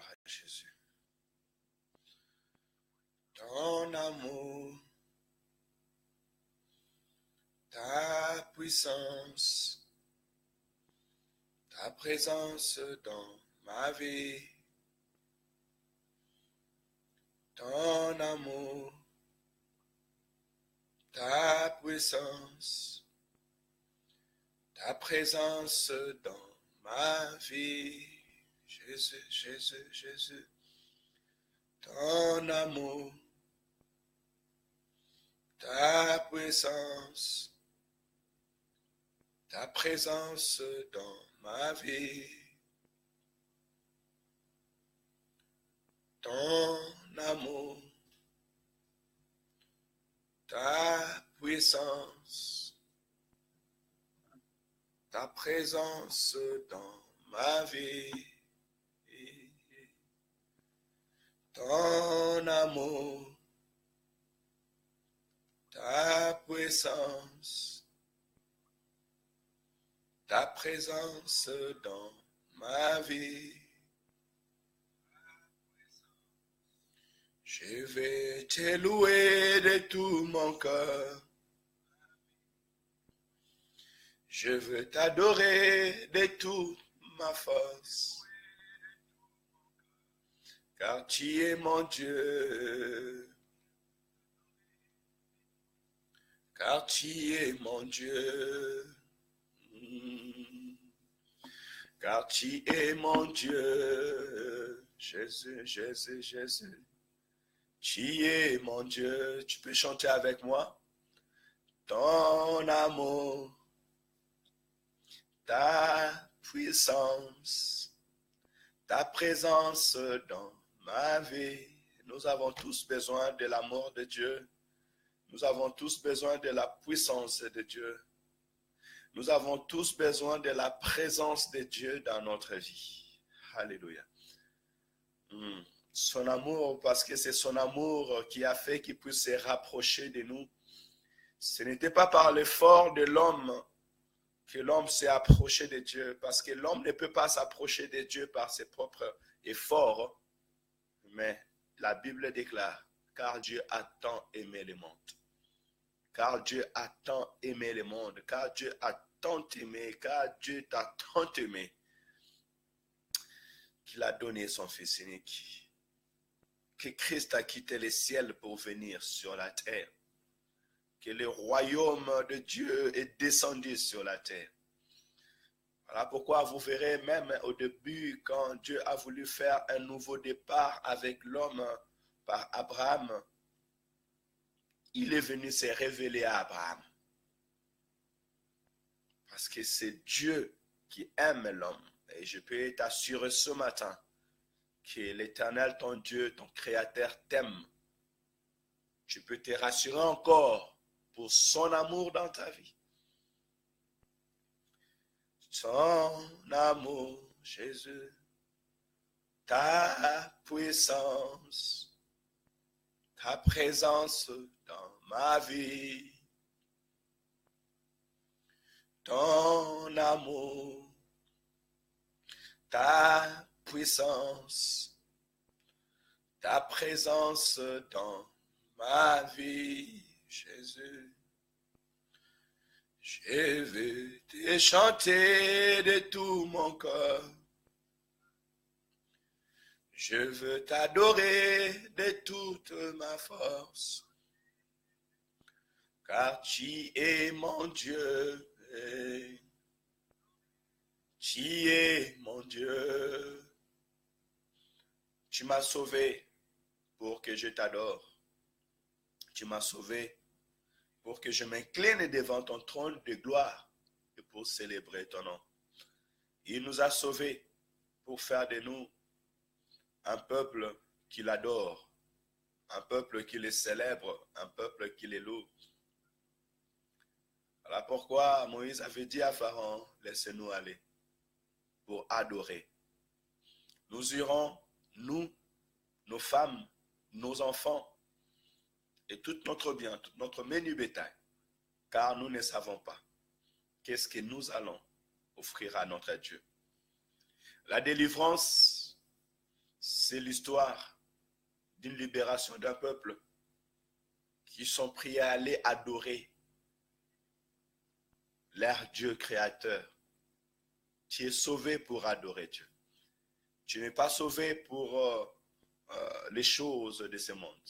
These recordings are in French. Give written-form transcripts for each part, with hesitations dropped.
à Jésus. Ton amour, ta puissance, ta présence dans ma vie. Ton amour, ta puissance, ta présence dans ma vie. Jésus, Jésus, Jésus. Ton amour, ta puissance, ta présence dans ma vie. Ton amour, ta puissance, ta présence dans ma vie. Ton amour, ta puissance, ta présence dans ma vie. Je vais te louer de tout mon cœur. Je veux t'adorer de toute ma force. Car tu es mon Dieu. Car tu es mon Dieu. Car tu es mon Dieu. Jésus, Jésus, Jésus. Tu es mon Dieu. Tu peux chanter avec moi. Ton amour, ta puissance, ta présence dans ma vie. Nous avons tous besoin de l'amour de Dieu. Nous avons tous besoin de la puissance de Dieu. Nous avons tous besoin de la présence de Dieu dans notre vie. Alléluia. Son amour, parce que c'est son amour qui a fait qu'il puisse se rapprocher de nous. Ce n'était pas par l'effort de l'homme que l'homme s'est approché de Dieu, parce que l'homme ne peut pas s'approcher de Dieu par ses propres efforts. Mais la Bible déclare, car Dieu a tant aimé le monde. Car Dieu a tant aimé le monde. Car Dieu a tant aimé. Car Dieu t'a tant aimé. Qu'il a donné son Fils unique. Que Christ a quitté le ciel pour venir sur la terre. Que le royaume de Dieu est descendu sur la terre. Voilà pourquoi vous verrez même au début, quand Dieu a voulu faire un nouveau départ avec l'homme par Abraham, il est venu se révéler à Abraham. Parce que c'est Dieu qui aime l'homme. Et je peux t'assurer ce matin que l'Éternel, ton Dieu, ton Créateur t'aime. Je peux te rassurer encore pour son amour dans ta vie. Son amour, Jésus, ta puissance, ta présence dans ma vie, ton amour, ta puissance, ta présence dans ma vie, Jésus. Je veux te chanter de tout mon cœur. Je veux t'adorer de toute ma force. Car tu es mon Dieu. Tu es mon Dieu. Tu m'as sauvé pour que je t'adore. Tu m'as sauvé pour que je m'incline devant ton trône de gloire et pour célébrer ton nom. Il nous a sauvés pour faire de nous un peuple qui l'adore, un peuple qui le célèbre, un peuple qui le loue. Voilà pourquoi Moïse avait dit à Pharaon, laissez-nous aller pour adorer. Nous irons, nous, nos femmes, nos enfants, et tout notre bien, tout notre menu bétail, car nous ne savons pas qu'est-ce que nous allons offrir à notre Dieu. La délivrance, C'est l'histoire d'une libération d'un peuple qui sont prêts à aller adorer leur Dieu créateur. Tu es sauvé pour adorer Dieu. Tu n'es pas sauvé pour les choses de ce monde.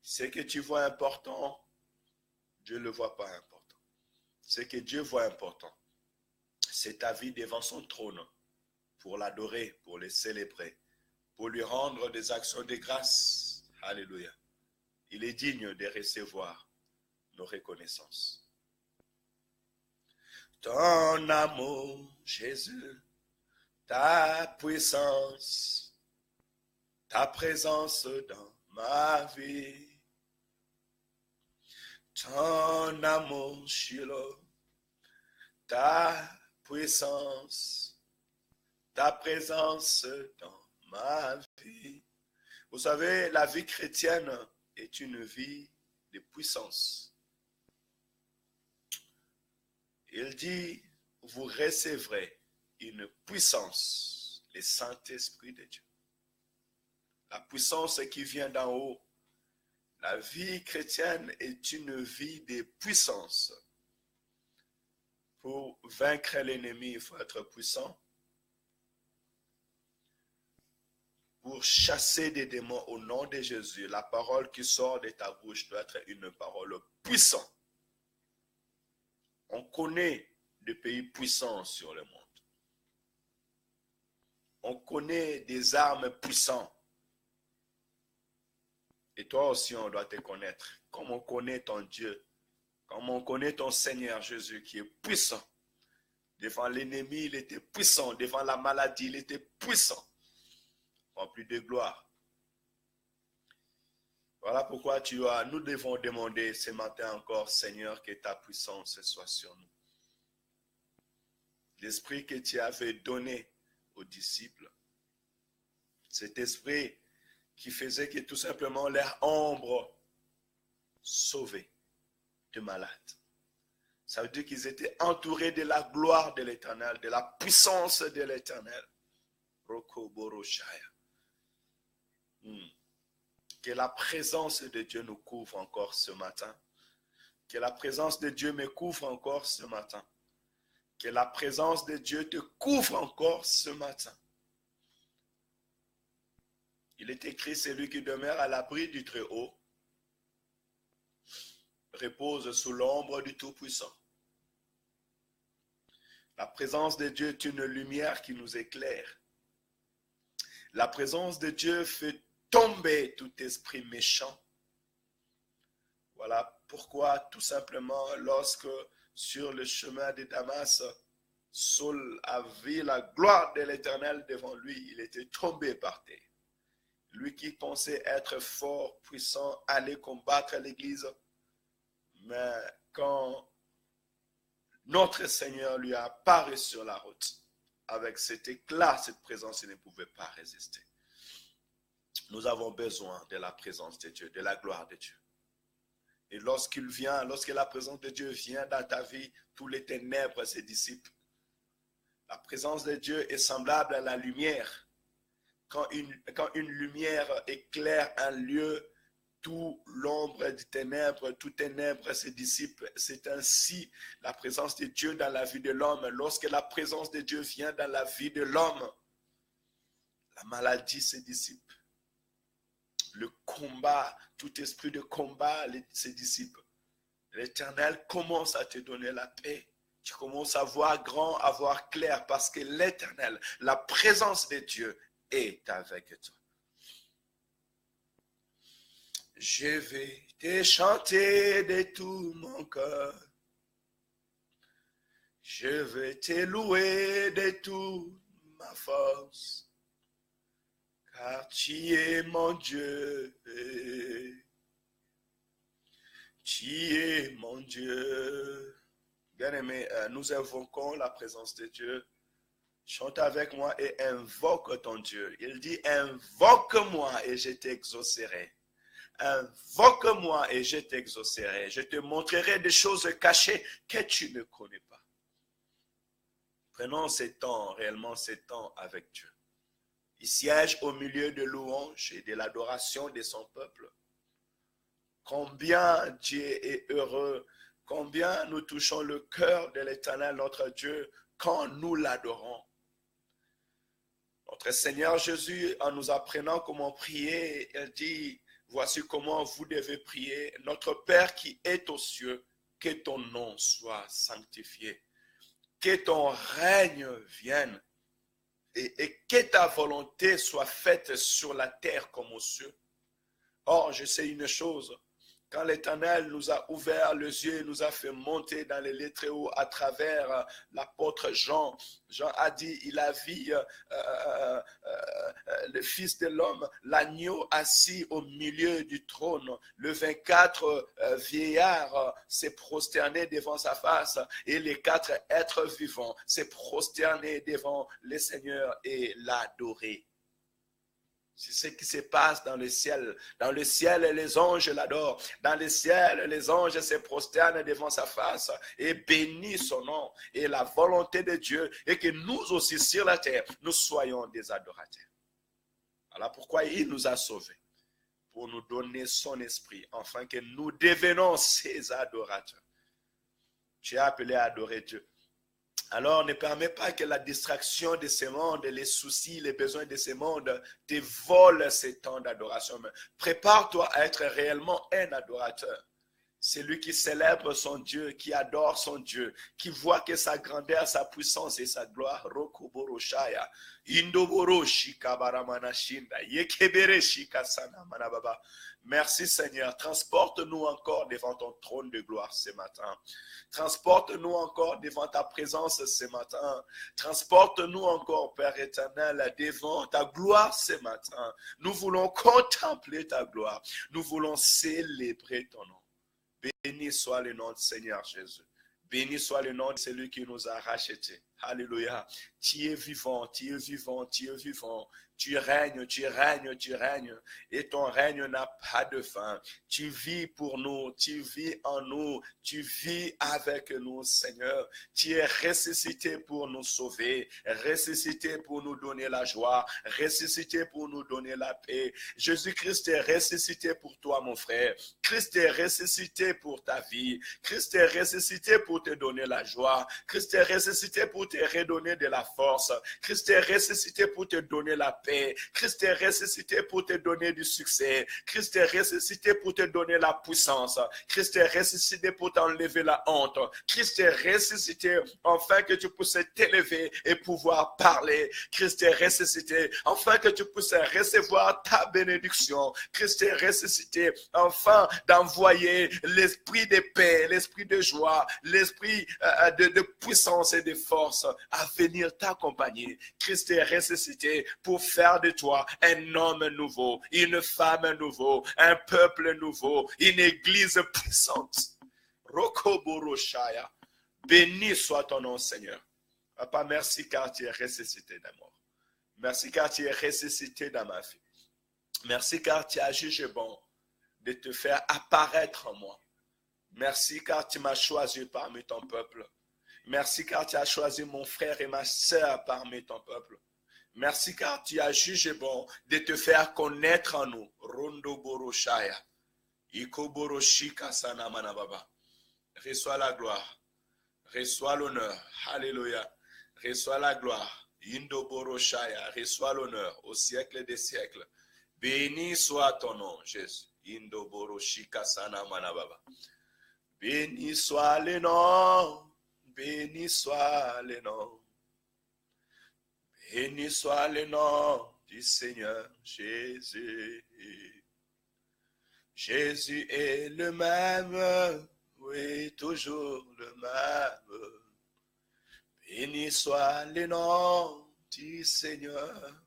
Ce que tu vois important, Dieu ne le voit pas important. Ce que Dieu voit important, c'est ta vie devant son trône pour l'adorer, pour le célébrer, pour lui rendre des actions de grâce. Alléluia. Il est digne de recevoir nos reconnaissances. Ton amour, Jésus, ta puissance, ta présence dans ma vie. Ton amour, Shiloh, ta puissance, ta présence dans ma vie. Vous savez, la vie chrétienne est une vie de puissance. Il dit, vous recevrez une puissance, le Saint-Esprit de Dieu. La puissance qui vient d'en haut. La vie chrétienne est une vie de puissance. Pour vaincre l'ennemi, il faut être puissant. Pour chasser des démons au nom de Jésus, la parole qui sort de ta bouche doit être une parole puissante. On connaît des pays puissants sur le monde. On connaît des armes puissantes. Et toi aussi, on doit te connaître. Comme on connaît ton Dieu, comme on connaît ton Seigneur Jésus qui est puissant. Devant l'ennemi, il était puissant. Devant la maladie, il était puissant. Rempli de gloire. Voilà pourquoi nous devons demander ce matin encore, Seigneur, que ta puissance soit sur nous. L'esprit que tu avais donné aux disciples, cet esprit qui faisait que tout simplement leur ombre sauvait de malades. Ça veut dire qu'ils étaient entourés de la gloire de l'Éternel, de la puissance de l'Éternel. Que la présence de Dieu nous couvre encore ce matin. Que la présence de Dieu me couvre encore ce matin. Que la présence de Dieu te couvre encore ce matin. Il est écrit, celui qui demeure à l'abri du Très-Haut repose sous l'ombre du Tout-Puissant. La présence de Dieu est une lumière qui nous éclaire. La présence de Dieu fait tomber tout esprit méchant. Voilà pourquoi, tout simplement, lorsque sur le chemin de Damas, Saul a vu la gloire de l'Éternel devant lui, il était tombé par terre. Lui qui pensait être fort, puissant, aller combattre l'Église. Mais quand notre Seigneur lui a apparu sur la route, avec cet éclat, cette présence, il ne pouvait pas résister. Nous avons besoin de la présence de Dieu, de la gloire de Dieu. Et lorsque la présence de Dieu vient dans ta vie, tous les ténèbres se dissipent. La présence de Dieu est semblable à la lumière. Quand une lumière éclaire un lieu, toute l'ombre des ténèbres, tout ténèbre se dissipe. C'est ainsi la présence de Dieu dans la vie de l'homme. Lorsque la présence de Dieu vient dans la vie de l'homme, la maladie se dissipe. Le combat, tout esprit de combat se dissipe. L'Éternel commence à te donner la paix. Tu commences à voir grand, à voir clair, parce que l'Éternel, la présence de Dieu, est avec toi. Je vais te chanter de tout mon cœur. Je vais te louer de toute ma force. Car tu es mon Dieu. Tu es mon Dieu. Bien-aimé, nous invoquons la présence de Dieu. Chante avec moi et invoque ton Dieu. Il dit, invoque-moi et je t'exaucerai. Invoque-moi et je t'exaucerai. Je te montrerai des choses cachées que tu ne connais pas. Prenons ces temps, réellement ces temps avec Dieu. Il siège au milieu de louanges et de l'adoration de son peuple. Combien Dieu est heureux, combien nous touchons le cœur de l'Éternel, notre Dieu, quand nous l'adorons. Notre Seigneur Jésus, en nous apprenant comment prier, il dit, voici comment vous devez prier. Notre Père qui est aux cieux, que ton nom soit sanctifié, que ton règne vienne et que ta volonté soit faite sur la terre comme aux cieux. Or, je sais une chose, quand l'Éternel nous a ouvert les yeux et nous a fait monter dans les lieux très hauts à travers l'apôtre Jean, Jean a dit, il a vu le Fils de l'homme, l'agneau assis au milieu du trône. Le 24 vieillards s'est prosterné devant sa face et les 4 êtres vivants s'est prosterné devant le Seigneur et l'adoré. C'est ce qui se passe dans le ciel. Dans le ciel, les anges l'adorent. Dans le ciel, les anges se prosternent devant sa face et bénissent son nom. Et la volonté de Dieu est que nous aussi sur la terre, nous soyons des adorateurs. Voilà pourquoi il nous a sauvés. Pour nous donner son esprit, afin que nous devenons ses adorateurs. Tu es appelé à adorer Dieu. Alors, ne permets pas que la distraction de ce monde, les soucis, les besoins de ce monde te volent ces temps d'adoration. Prépare-toi à être réellement un adorateur. C'est lui qui célèbre son Dieu, qui adore son Dieu, qui voit que sa grandeur, sa puissance et sa gloire. Rokuboroshaya, Indoboroshi kabaramanashinda, Yekebereshi kasana manababa. Merci Seigneur, transporte-nous encore devant ton trône de gloire ce matin. Transporte-nous encore devant ta présence ce matin. Transporte-nous encore, Père éternel, devant ta gloire ce matin. Nous voulons contempler ta gloire. Nous voulons célébrer ton nom. Béni soit le nom du Seigneur Jésus. Béni soit le nom de celui qui nous a rachetés. Alléluia. Tu es vivant, tu es vivant, tu es vivant. Tu règnes, tu règnes, tu règnes. Et ton règne n'a pas de fin. Tu vis pour nous, tu vis en nous, tu vis avec nous, Seigneur. Tu es ressuscité pour nous sauver, ressuscité pour nous donner la joie, ressuscité pour nous donner la paix. Jésus-Christ est ressuscité pour toi, mon frère. Christ est ressuscité pour ta vie. Christ est ressuscité pour te donner la joie. Christ est ressuscité pour te redonner de la force. Christ est ressuscité pour te donner la paix. Christ est ressuscité pour te donner du succès. Christ est ressuscité pour te donner la puissance. Christ est ressuscité pour t'enlever la honte. Christ est ressuscité afin que tu puisses t'élever et pouvoir parler. Christ est ressuscité afin que tu puisses recevoir ta bénédiction. Christ est ressuscité afin d'envoyer l'esprit de paix, l'esprit de joie, l'esprit de puissance et de force à venir t'accompagner. Christ est ressuscité pour faire de toi un homme nouveau, une femme nouveau, un peuple nouveau, une église puissante. Rokoboroshaya. Béni soit ton nom, Seigneur. Papa, merci car tu es ressuscité d'un mort. Merci car tu es ressuscité dans ma vie. Merci car tu as jugé bon de te faire apparaître en moi. Merci car tu m'as choisi parmi ton peuple. Merci car tu as choisi mon frère et ma sœur parmi ton peuple. Merci car tu as jugé bon de te faire connaître en nous. Rondo Boroshaya. Iko Boroshika Sanamana Baba. Reçois la gloire. Reçois l'honneur. Alléluia. Reçois la gloire. Indo Boroshaya. Reçois l'honneur au siècle des siècles. Béni soit ton nom, Jésus. Indo Boroshika Sanamana Baba. Béni soit le nom. Béni soit le nom. Béni soit le nom du Seigneur Jésus. Jésus est le même, oui, toujours le même. Béni soit le nom du Seigneur.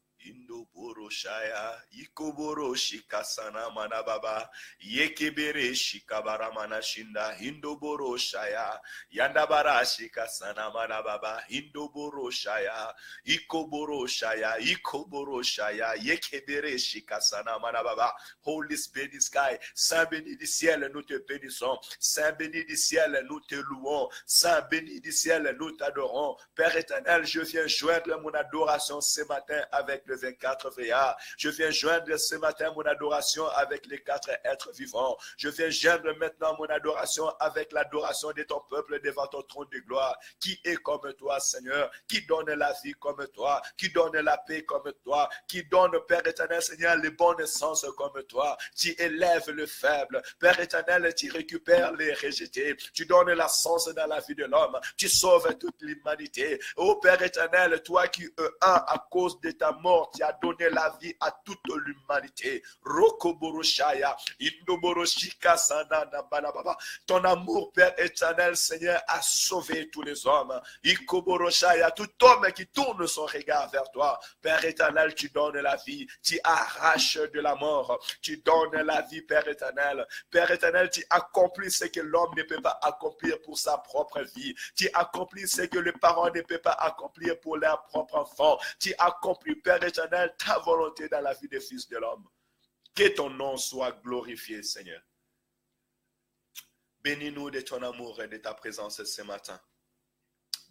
shaya, ikoboro shikasana manababa, yekebere shikabara manashinda, hindoboro shaya, yandabara shikasana manababa, hindoboro shaya, ikoboro shaya, yekebere shikasana manababa. Holy Spirit sky, Saint béni du ciel, nous te bénissons. Saint béni du ciel, nous te louons. Saint béni du ciel, nous t'adorons. Père éternel, je viens joindre mon adoration ce matin avec le 24 veillard. Je viens joindre ce matin mon adoration avec les 4 êtres vivants. Je viens joindre maintenant mon adoration avec l'adoration de ton peuple devant ton trône de gloire. Qui est comme toi, Seigneur? Qui donne la vie comme toi? Qui donne la paix comme toi? Qui donne, Père éternel, Seigneur, les bonnes sens comme toi? Tu élèves le faible. Père éternel, tu récupères les rejetés. Tu donnes la sens dans la vie de l'homme. Tu sauves toute l'humanité. Ô Père éternel, toi qui à cause de ta mort, tu as donné la vie à toute l'humanité. Ton amour, Père éternel, Seigneur, a sauvé tous les hommes. Tout homme qui tourne son regard vers toi, Père éternel, tu donnes la vie. Tu arraches de la mort. Tu donnes la vie, Père éternel. Père éternel, tu accomplis ce que l'homme ne peut pas accomplir pour sa propre vie. Tu accomplis ce que les parents ne peuvent pas accomplir pour leur propre enfant. Tu accomplis, Père éternel, ta volonté dans la vie des fils de l'homme. Que ton nom soit glorifié, Seigneur. Bénis-nous de ton amour et de ta présence ce matin.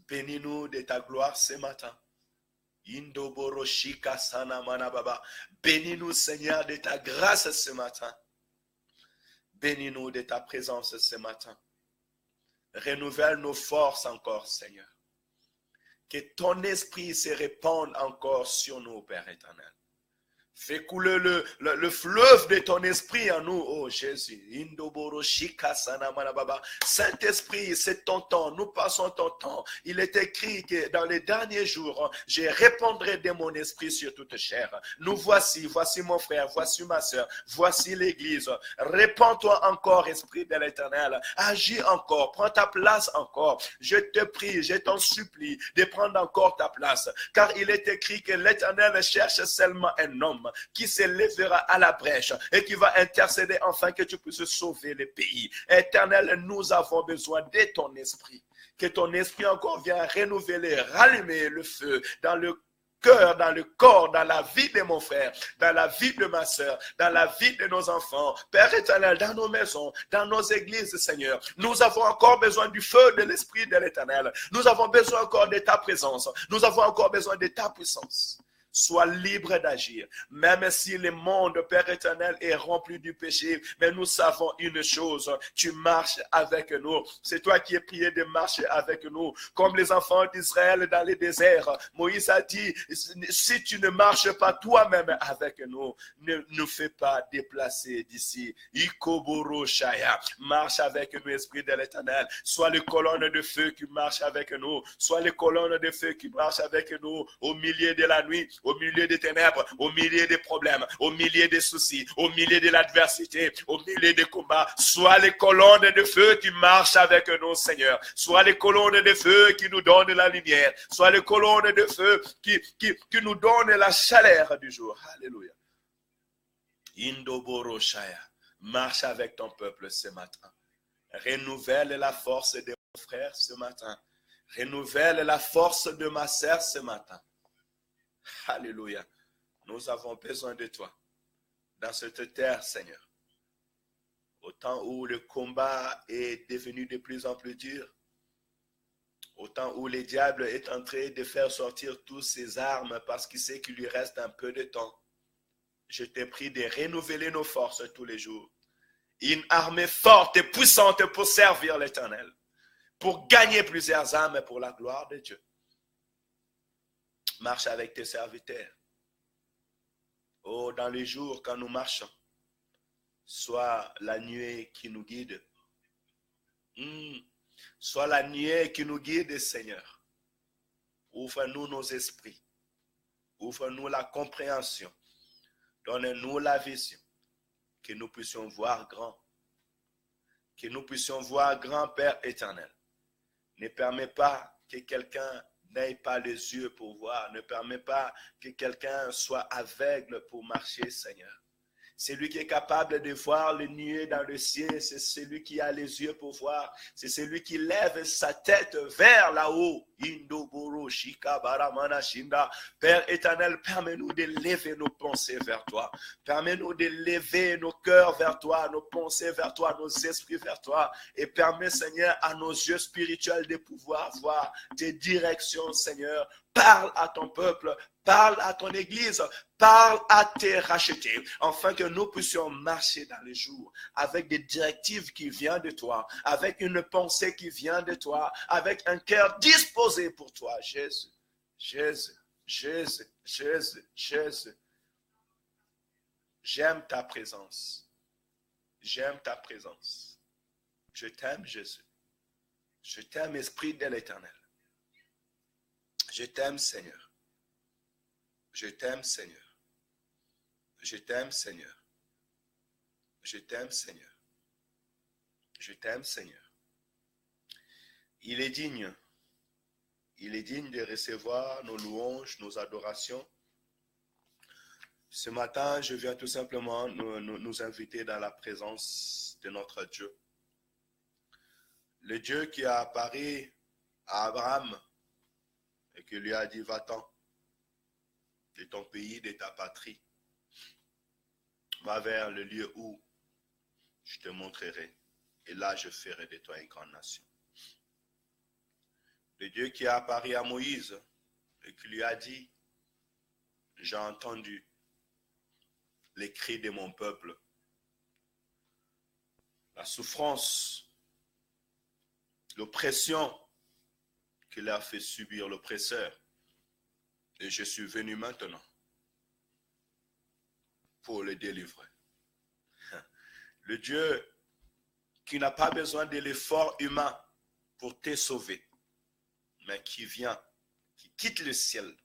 Bénis-nous de ta gloire ce matin. Bénis-nous, Seigneur, de ta grâce ce matin. Bénis-nous de ta présence ce matin. Renouvelle nos forces encore, Seigneur. Que ton esprit se répande encore sur nous, Père éternel. Fais couler le fleuve de ton esprit en nous, oh Jésus. Saint-Esprit, c'est ton temps. Nous passons ton temps. Il est écrit que dans les derniers jours, je répandrai de mon esprit sur toute chair. Nous voici mon frère, voici ma soeur, voici l'église. Répands-toi encore, Esprit de l'Éternel. Agis encore, prends ta place encore. Je te prie, je t'en supplie de prendre encore ta place. Car il est écrit que l'Éternel cherche seulement un homme qui se lèvera à la brèche et qui va intercéder afin que tu puisses sauver le pays. Éternel, nous avons besoin de ton esprit. Que ton esprit encore vienne renouveler, rallumer le feu dans le cœur, dans le corps, dans la vie de mon frère, dans la vie de ma soeur, dans la vie de nos enfants. Père éternel, dans nos maisons, dans nos églises, Seigneur. Nous avons encore besoin du feu de l'Esprit de l'Éternel. Nous avons besoin encore de ta présence. Nous avons encore besoin de ta puissance. Sois libre d'agir. Même si le monde, Père éternel, est rempli du péché, mais nous savons une chose, tu marches avec nous. C'est toi qui es prié de marcher avec nous. Comme les enfants d'Israël dans les déserts. Moïse a dit, si tu ne marches pas toi-même avec nous, ne nous fais pas déplacer d'ici. Ikoboro Shaya. Marche avec nous, Esprit de l'Éternel. Sois les colonnes de feu qui marchent avec nous. Sois les colonnes de feu qui marchent avec nous au milieu de la nuit, au milieu des ténèbres, au milieu des problèmes, au milieu des soucis, au milieu de l'adversité, au milieu des combats. Sois les colonnes de feu qui marchent avec nous, Seigneur. Sois les colonnes de feu qui nous donnent la lumière. Sois les colonnes de feu qui nous donnent la chaleur du jour. Alléluia. Indoboro Shaya. Marche avec ton peuple ce matin. Renouvelle la force de mon frère ce matin. Renouvelle la force de ma sœur ce matin. Alléluia. Nous avons besoin de toi dans cette terre, Seigneur. Au temps où le combat est devenu de plus en plus dur, au temps où le diable est en train de faire sortir toutes ses armes parce qu'il sait qu'il lui reste un peu de temps, je te prie de renouveler nos forces tous les jours. Une armée forte et puissante pour servir l'Éternel, pour gagner plusieurs âmes pour la gloire de Dieu. Marche avec tes serviteurs. Oh, dans les jours quand nous marchons, soit la nuée qui nous guide. Soit la nuée qui nous guide, Seigneur. Ouvre-nous nos esprits. Ouvre-nous la compréhension. Donne-nous la vision. Que nous puissions voir grand. Que nous puissions voir grand, Père éternel. Ne permets pas que quelqu'un n'aie pas les yeux pour voir. Ne permets pas que quelqu'un soit aveugle pour marcher, Seigneur. C'est lui qui est capable de voir les nuées dans le ciel. C'est celui qui a les yeux pour voir. C'est celui qui lève sa tête vers là-haut. Père éternel, permets-nous de lever nos pensées vers toi. Permets-nous de lever nos cœurs vers toi, nos pensées vers toi, nos esprits vers toi. Et permets, Seigneur, à nos yeux spirituels de pouvoir voir tes directions, Seigneur. Parle à ton peuple, parle à ton église, parle à tes rachetés, afin que nous puissions marcher dans les jours avec des directives qui viennent de toi, avec une pensée qui vient de toi, avec un cœur disposé pour toi. Jésus, Jésus, Jésus, Jésus, Jésus. J'aime ta présence. J'aime ta présence. Je t'aime, Jésus. Je t'aime, Esprit de l'Éternel. Je t'aime, Seigneur. Je t'aime, Seigneur. Je t'aime, Seigneur. Je t'aime, Seigneur. Je t'aime, Seigneur. Il est digne. Il est digne de recevoir nos louanges, nos adorations. Ce matin, je viens tout simplement nous inviter dans la présence de notre Dieu. Le Dieu qui a apparu à Abraham et qui lui a dit, va-t'en de ton pays, de ta patrie. Va vers le lieu où je te montrerai. Et là, je ferai de toi une grande nation. Le Dieu qui a apparu à Moïse et qui lui a dit, j'ai entendu les cris de mon peuple, la souffrance, l'oppression qu'il a fait subir l'oppresseur. Et je suis venu maintenant pour le délivrer. Le Dieu qui n'a pas besoin de l'effort humain pour te sauver, mais qui vient, qui quitte le ciel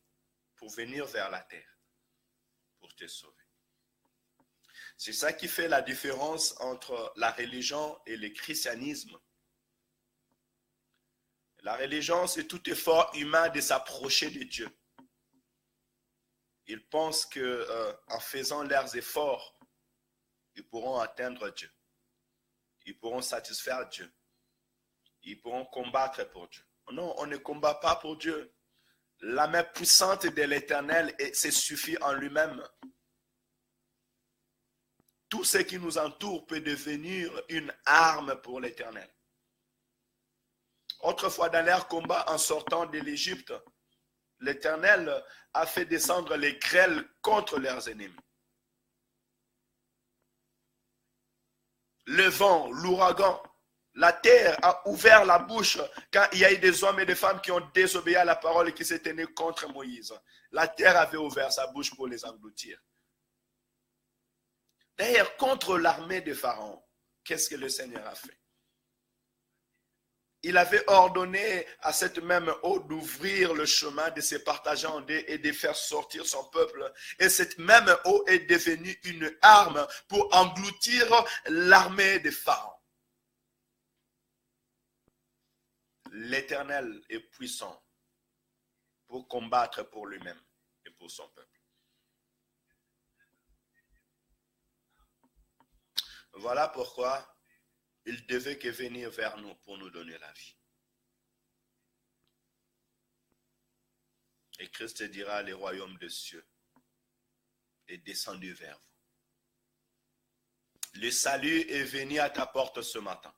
pour venir vers la terre, pour te sauver. C'est ça qui fait la différence entre la religion et le christianisme. La religion, c'est tout effort humain de s'approcher de Dieu. Ils pensent qu'en faisant leurs efforts, ils pourront atteindre Dieu. Ils pourront satisfaire Dieu. Ils pourront combattre pour Dieu. Non, on ne combat pas pour Dieu. La main puissante de l'Éternel se suffit en lui-même. Tout ce qui nous entoure peut devenir une arme pour l'Éternel. Autrefois, dans leur combat en sortant de l'Égypte, l'Éternel a fait descendre les grêles contre leurs ennemis. Le vent, l'ouragan, la terre a ouvert la bouche quand il y a eu des hommes et des femmes qui ont désobéi à la parole et qui s'est tenaient contre Moïse. La terre avait ouvert sa bouche pour les engloutir. D'ailleurs, contre l'armée de Pharaon, qu'est-ce que le Seigneur a fait? Il avait ordonné à cette même eau d'ouvrir le chemin, de se partager en deux et de faire sortir son peuple. Et cette même eau est devenue une arme pour engloutir l'armée de Pharaon. L'Éternel est puissant pour combattre pour lui-même et pour son peuple. Voilà pourquoi il devait que venir vers nous pour nous donner la vie. Et Christ dira, le royaume des cieux est descendu vers vous. Le salut est venu à ta porte ce matin.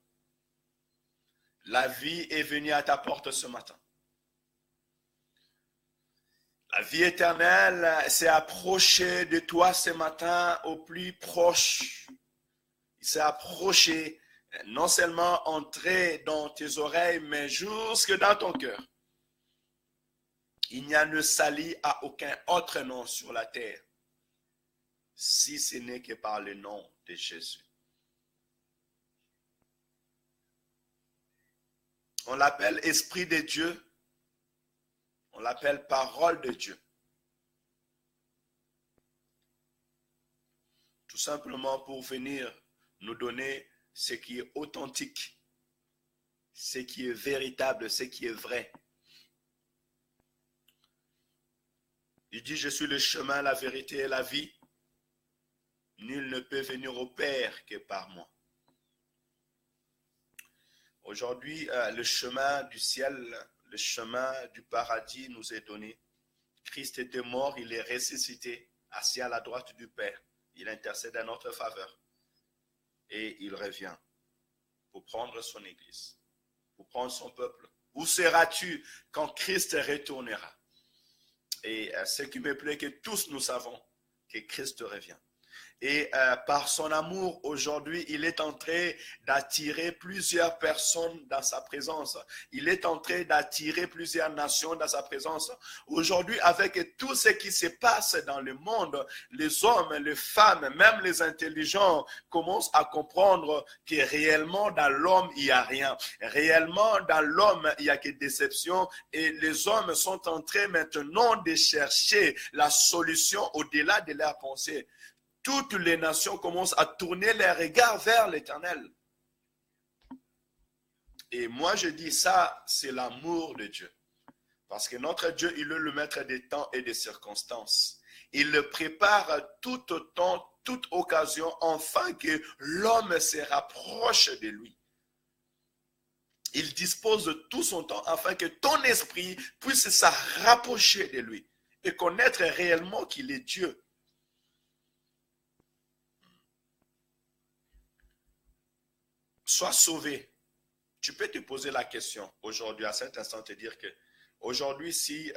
La vie est venue à ta porte ce matin. La vie éternelle s'est approchée de toi ce matin au plus proche. Il s'est approché, non seulement entré dans tes oreilles, mais jusque dans ton cœur. Il n'y a ne salut à aucun autre nom sur la terre, si ce n'est que par le nom de Jésus. On l'appelle Esprit de Dieu, on l'appelle Parole de Dieu. Tout simplement pour venir nous donner ce qui est authentique, ce qui est véritable, ce qui est vrai. Il dit, je suis le chemin, la vérité et la vie. Nul ne peut venir au Père que par moi. Aujourd'hui, le chemin du ciel, le chemin du paradis nous est donné. Christ était mort, il est ressuscité, assis à la droite du Père. Il intercède à notre faveur. Et il revient pour prendre son Église, pour prendre son peuple. Où seras-tu quand Christ retournera? Et ce qui me plaît, que tous nous savons que Christ revient. Et par son amour, aujourd'hui, il est en train d'attirer plusieurs personnes dans sa présence. Il est en train d'attirer plusieurs nations dans sa présence. Aujourd'hui, avec tout ce qui se passe dans le monde, les hommes, les femmes, même les intelligents commencent à comprendre que réellement dans l'homme, il n'y a rien. Réellement dans l'homme, il n'y a que déception. Et les hommes sont en train maintenant de chercher la solution au-delà de leurs pensées. Toutes les nations commencent à tourner leurs regards vers l'Éternel. Et moi, je dis ça, c'est l'amour de Dieu. Parce que notre Dieu, il est le maître des temps et des circonstances. Il le prépare tout temps, toute occasion, afin que l'homme se rapproche de lui. Il dispose de tout son temps afin que ton esprit puisse se rapprocher de lui et connaître réellement qu'il est Dieu. Sois sauvé. Tu peux te poser la question aujourd'hui, à cet instant, te dire que aujourd'hui, si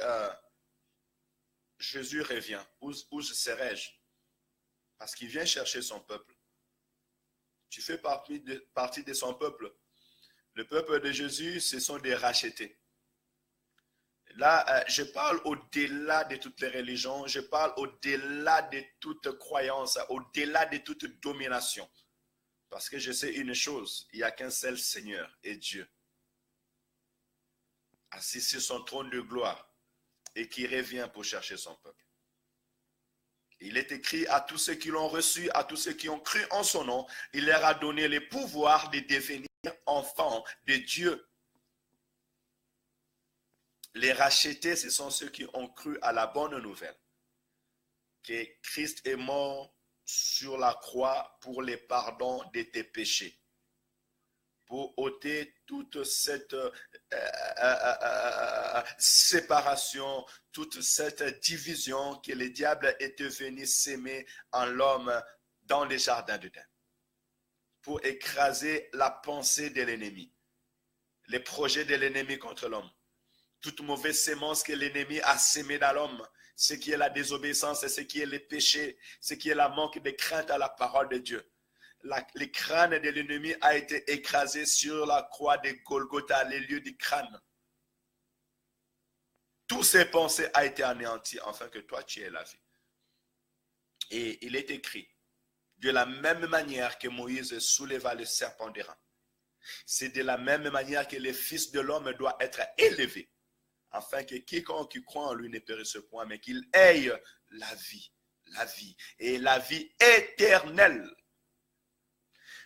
Jésus revient, où serais-je? Parce qu'il vient chercher son peuple. Tu fais partie de son peuple. Le peuple de Jésus, ce sont des rachetés. Là, je parle au-delà de toutes les religions, je parle au-delà de toute croyance, au-delà de toute domination. Parce que je sais une chose, il n'y a qu'un seul Seigneur et Dieu, assis sur son trône de gloire et qui revient pour chercher son peuple. Il est écrit à tous ceux qui l'ont reçu, à tous ceux qui ont cru en son nom, il leur a donné le pouvoir de devenir enfants de Dieu. Les rachetés, ce sont ceux qui ont cru à la bonne nouvelle, que Christ est mort sur la croix pour le pardon de tes péchés, pour ôter toute cette séparation, toute cette division que le diable était venu s'aimer en l'homme dans les jardins d'Éden, pour écraser la pensée de l'ennemi, les projets de l'ennemi contre l'homme, toute mauvaise sémence que l'ennemi a sémée dans l'homme, ce qui est la désobéissance, ce qui est le péché, ce qui est la manque de crainte à la parole de Dieu. Le crâne de l'ennemi a été écrasé sur la croix de Golgotha, les lieux du crâne. Tous ces pensées ont été anéanties afin que toi tu aies la vie. Et il est écrit, de la même manière que Moïse souleva le serpent d'airain, c'est de la même manière que le Fils de l'homme doit être élevé, afin que quiconque croit en lui ne périsse point, mais qu'il ait la vie, et la vie éternelle.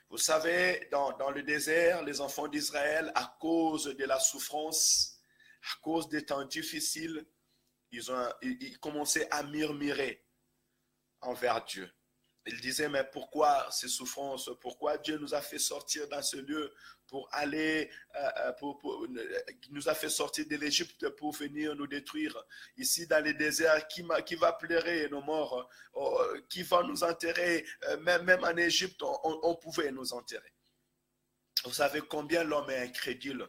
Vous savez, dans le désert, les enfants d'Israël, à cause de la souffrance, à cause des temps difficiles, ils commençaient à murmurer envers Dieu. Ils disaient, mais pourquoi ces souffrances? Pourquoi Dieu nous a fait sortir dans ce lieu pour aller, nous a fait sortir de l'Égypte pour venir nous détruire? Ici dans le désert, qui va pleurer nos morts? Qui va nous enterrer? Même en Égypte, on pouvait nous enterrer. Vous savez combien l'homme est incrédule?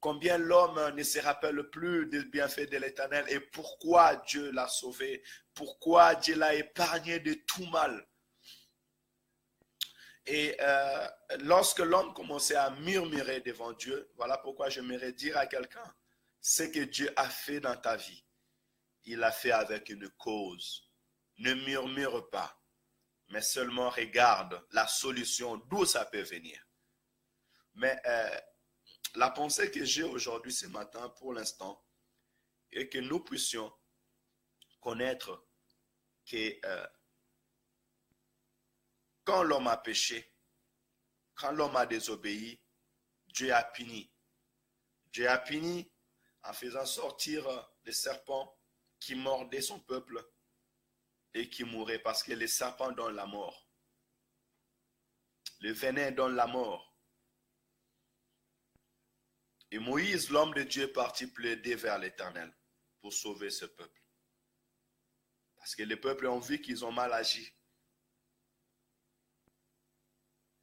Combien l'homme ne se rappelle plus des bienfaits de l'Éternel et pourquoi Dieu l'a sauvé, pourquoi Dieu l'a épargné de tout mal. Et lorsque l'homme commençait à murmurer devant Dieu, voilà pourquoi j'aimerais dire à quelqu'un, ce que Dieu a fait dans ta vie, il l'a fait avec une cause. Ne murmure pas, mais seulement regarde la solution d'où ça peut venir. Mais la pensée que j'ai aujourd'hui, ce matin, pour l'instant, est que nous puissions connaître que quand l'homme a péché, quand l'homme a désobéi, Dieu a puni. Dieu a puni en faisant sortir les serpents qui mordait son peuple et qui mourait parce que les serpents donnent la mort. Le venin donne la mort. Et Moïse, l'homme de Dieu, est parti plaider vers l'Éternel pour sauver ce peuple. Parce que les peuples ont vu qu'ils ont mal agi.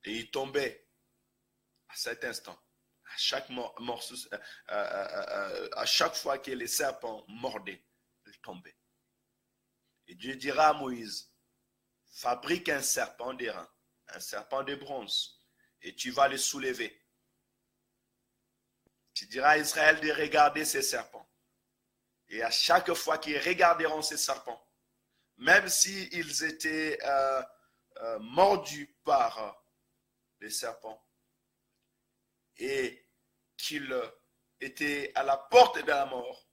Et ils tombaient à cet instant. À chaque fois que les serpents mordaient, ils tombaient. Et Dieu dira à Moïse, fabrique un serpent d'airain, un serpent de bronze, et tu vas le soulever. Tu diras à Israël de regarder ces serpents. Et à chaque fois qu'ils regarderont ces serpents, même s'ils étaient mordus par les serpents et qu'ils étaient à la porte de la mort,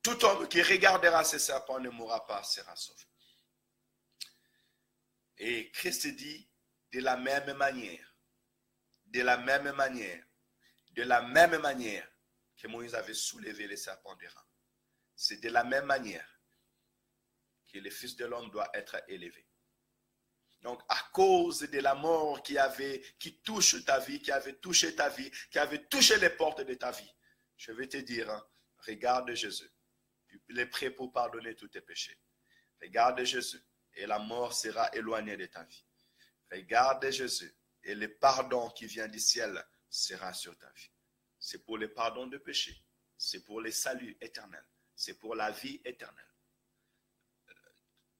tout homme qui regardera ces serpents ne mourra pas, sera sauvé. Et Christ dit, de la même manière que Moïse avait soulevé les serpents d'airain, c'est de la même manière que le Fils de l'homme doit être élevé. Donc, à cause de la mort qui touche ta vie, qui avait touché ta vie, qui avait touché les portes de ta vie, je vais te dire, regarde Jésus. Il est prêt pour pardonner tous tes péchés. Regarde Jésus et la mort sera éloignée de ta vie. Regarde Jésus et le pardon qui vient du ciel sera sur ta vie. C'est pour le pardon de péché. C'est pour le salut éternel. C'est pour la vie éternelle.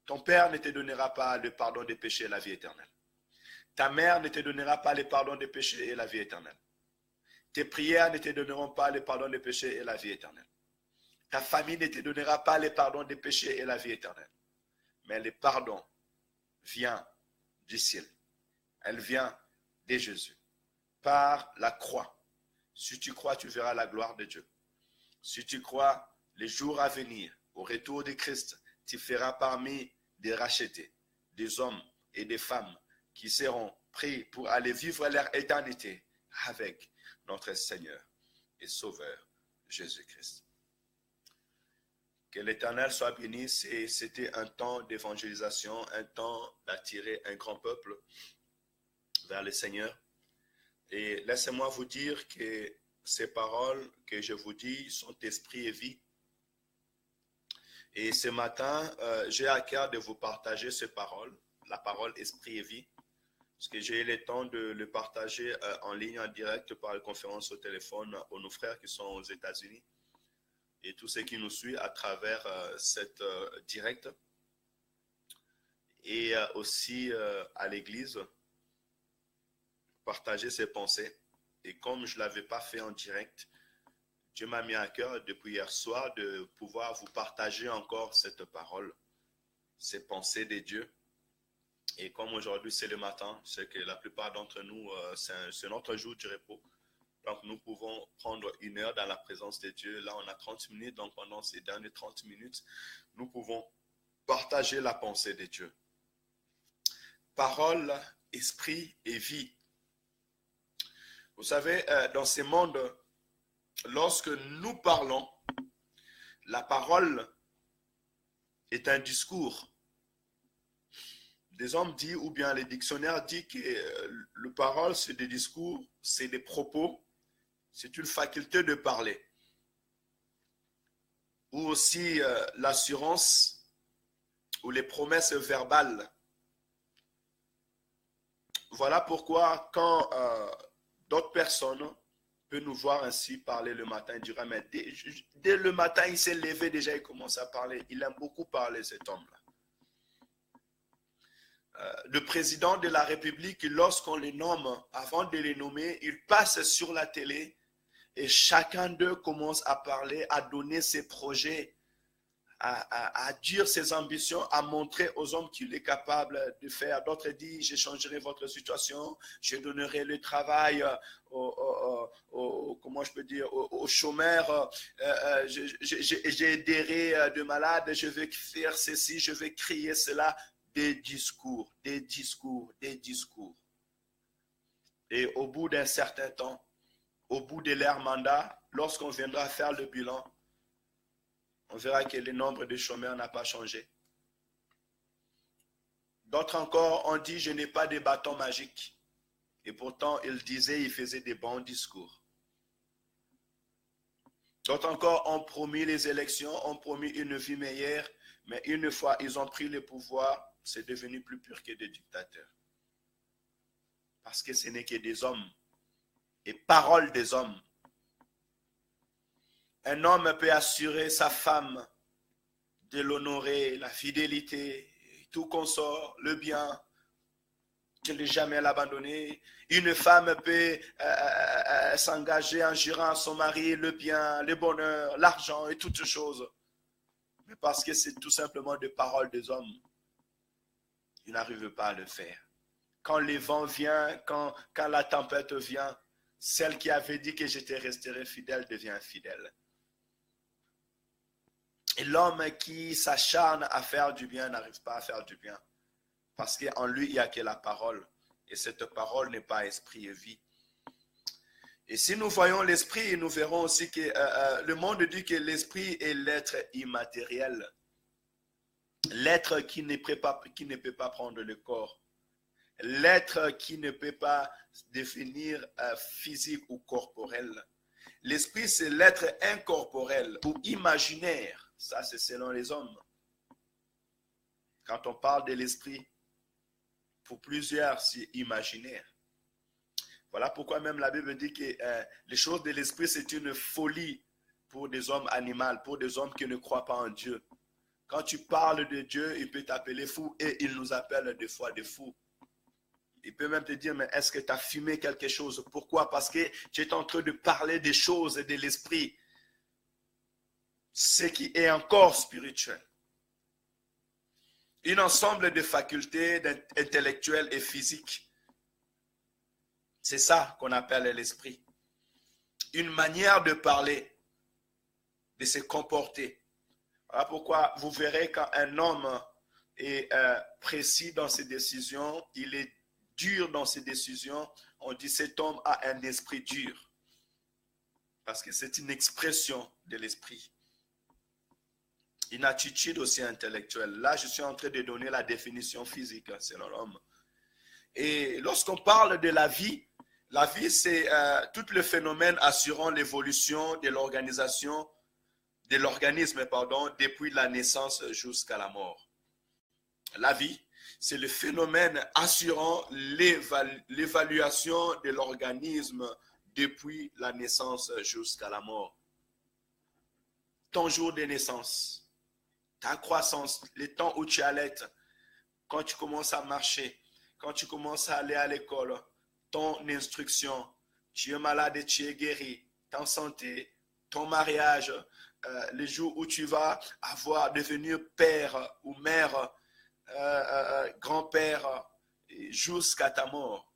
Ton père ne te donnera pas le pardon des péchés et la vie éternelle. Ta mère ne te donnera pas le pardon des péchés et la vie éternelle. Tes prières ne te donneront pas le pardon des péchés et la vie éternelle. Ta famille ne te donnera pas le pardon des péchés et la vie éternelle. Mais le pardon vient du ciel. Elle vient de Jésus. Par la croix. Si tu crois, tu verras la gloire de Dieu. Si tu crois, les jours à venir, au retour de Christ, tu feras parmi des rachetés, des hommes et des femmes qui seront prêts pour aller vivre leur éternité avec notre Seigneur et Sauveur Jésus-Christ. Que l'Éternel soit béni. C'était un temps d'évangélisation, un temps d'attirer un grand peuple vers le Seigneur. Et laissez-moi vous dire que ces paroles que je vous dis sont esprit et vie. Et ce matin, j'ai à cœur de vous partager ces paroles, la parole esprit et vie, parce que j'ai eu le temps de le partager en ligne, en direct, par conférence au téléphone aux nos frères qui sont aux États-Unis et tous ceux qui nous suivent à travers cette direct et aussi à l'église, partager ses pensées. Et comme je ne l'avais pas fait en direct, Dieu m'a mis à cœur depuis hier soir de pouvoir vous partager encore cette parole, ces pensées de Dieu. Et comme aujourd'hui c'est le matin, c'est que la plupart d'entre nous, c'est notre jour du repos. Donc nous pouvons prendre 1 heure dans la présence de Dieu. Là on a 30 minutes, donc pendant ces dernières 30 minutes, nous pouvons partager la pensée de Dieu. Parole, esprit et vie. Vous savez, dans ce monde, lorsque nous parlons, la parole est un discours. Des hommes disent, ou bien les dictionnaires disent que le parole, c'est des discours, c'est des propos, c'est une faculté de parler. Ou aussi l'assurance ou les promesses verbales. Voilà pourquoi quand d'autres personnes peuvent nous voir ainsi parler le matin, ils diront, mais dès le matin, il s'est levé déjà, il commence à parler. Il aime beaucoup parler, cet homme-là. Le président de la République, lorsqu'on les nomme, avant de les nommer, il passe sur la télé et chacun d'eux commence à parler, à donner ses projets, à dire ses ambitions, à montrer aux hommes qu'il est capable de faire. D'autres disent, je changerai votre situation, je donnerai le travail comment je peux dire, aux chômeurs, j'aiderai de malades, je vais faire ceci, je vais crier cela. Des discours, des discours, des discours. Et au bout d'un certain temps, au bout de leur mandat, lorsqu'on viendra faire le bilan, on verra que le nombre de chômeurs n'a pas changé. D'autres encore ont dit, je n'ai pas de bâton magique. Et pourtant, il faisait des bons discours. D'autres encore ont promis les élections, ont promis une vie meilleure, mais une fois ils ont pris le pouvoir, c'est devenu plus pur que des dictateurs. Parce que ce n'est que des hommes et paroles des hommes. Un homme peut assurer sa femme de l'honorer, la fidélité, tout consort, le bien, de ne jamais l'abandonner. Une femme peut s'engager en jurant à son mari le bien, le bonheur, l'argent et toutes choses. Mais parce que c'est tout simplement des paroles des hommes, ils n'arrivent pas à le faire. Quand le vent vient, quand la tempête vient, celle qui avait dit que je te resterai fidèle devient infidèle. Et l'homme qui s'acharne à faire du bien n'arrive pas à faire du bien. Parce qu'en lui, il n'y a que la parole. Et cette parole n'est pas esprit et vie. Et si nous voyons l'esprit, nous verrons aussi que le monde dit que l'esprit est l'être immatériel. L'être qui ne peut pas prendre le corps. L'être qui ne peut pas définir physique ou corporel. L'esprit, c'est l'être incorporel ou imaginaire. Ça, c'est selon les hommes. Quand on parle de l'esprit, pour plusieurs, c'est imaginaire. Voilà pourquoi même la Bible dit que les choses de l'esprit, c'est une folie pour des hommes animaux, pour des hommes qui ne croient pas en Dieu. Quand tu parles de Dieu, il peut t'appeler fou et il nous appelle des fois des fous. Il peut même te dire, mais est-ce que tu as fumé quelque chose? Pourquoi? Parce que tu es en train de parler des choses de l'esprit. Ce qui est encore spirituel. Un ensemble de facultés intellectuelles et physiques. C'est ça qu'on appelle l'esprit. Une manière de parler, de se comporter. Voilà pourquoi vous verrez quand un homme est précis dans ses décisions, il est dur dans ses décisions, on dit cet homme a un esprit dur. Parce que c'est une expression de l'esprit. Une attitude aussi intellectuelle. Là, je suis en train de donner la définition physique selon l'homme. Et lorsqu'on parle de la vie, c'est tout le phénomène assurant l'évolution de l'organisation, de l'organisme, depuis la naissance jusqu'à la mort. La vie, c'est le phénomène assurant l'évaluation de l'organisme depuis la naissance jusqu'à la mort. Ton jour de naissance, ta croissance, le temps où tu allaites, quand tu commences à marcher, quand tu commences à aller à l'école, ton instruction, tu es malade et tu es guéri, ta santé, ton mariage, les jours où tu vas devenir père ou mère, grand-père, jusqu'à ta mort.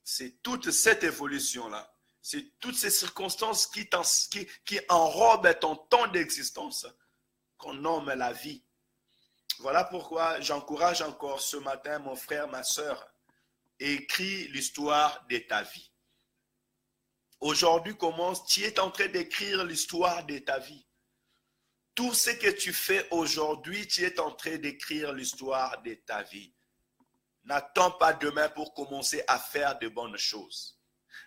C'est toute cette évolution-là. C'est toutes ces circonstances qui enrobent ton temps d'existence qu'on nomme la vie. Voilà pourquoi j'encourage encore ce matin mon frère, ma soeur, écris l'histoire de ta vie. Aujourd'hui commence, tu es en train d'écrire l'histoire de ta vie. Tout ce que tu fais aujourd'hui, tu es en train d'écrire l'histoire de ta vie. N'attends pas demain pour commencer à faire de bonnes choses.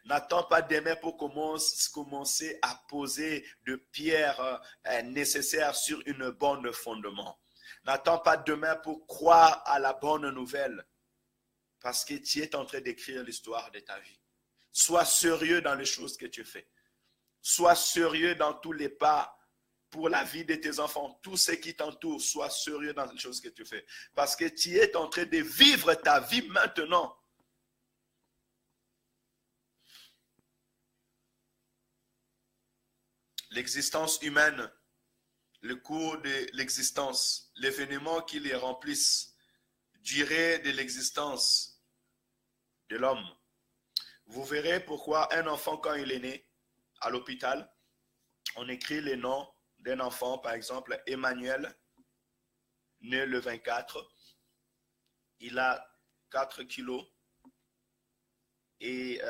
N'attends pas demain pour commencer à poser de pierres nécessaires sur une bonne fondement. N'attends pas demain pour croire à la bonne nouvelle. Parce que tu es en train d'écrire l'histoire de ta vie. Sois sérieux dans les choses que tu fais. Sois sérieux dans tous les pas pour la vie de tes enfants. Tout ce qui t'entoure, sois sérieux dans les choses que tu fais. Parce que tu es en train de vivre ta vie maintenant. L'existence humaine, le cours de l'existence, l'événement qui les remplissent, durée de l'existence de l'homme. Vous verrez pourquoi un enfant, quand il est né à l'hôpital, on écrit le nom d'un enfant, par exemple, Emmanuel, né le 24. Il a 4 kilos et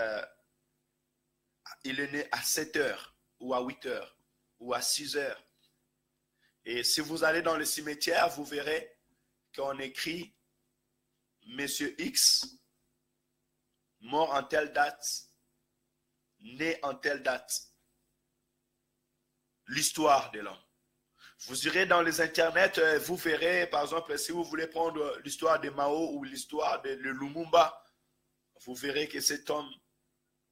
il est né à 7 heures ou à 8 heures ou à 6 heures. Et si vous allez dans le cimetière, vous verrez qu'on écrit Monsieur X, mort en telle date, né en telle date. L'histoire de l'homme. Vous irez dans les internets, vous verrez, par exemple, si vous voulez prendre l'histoire de Mao ou l'histoire de Lumumba, vous verrez que cet homme,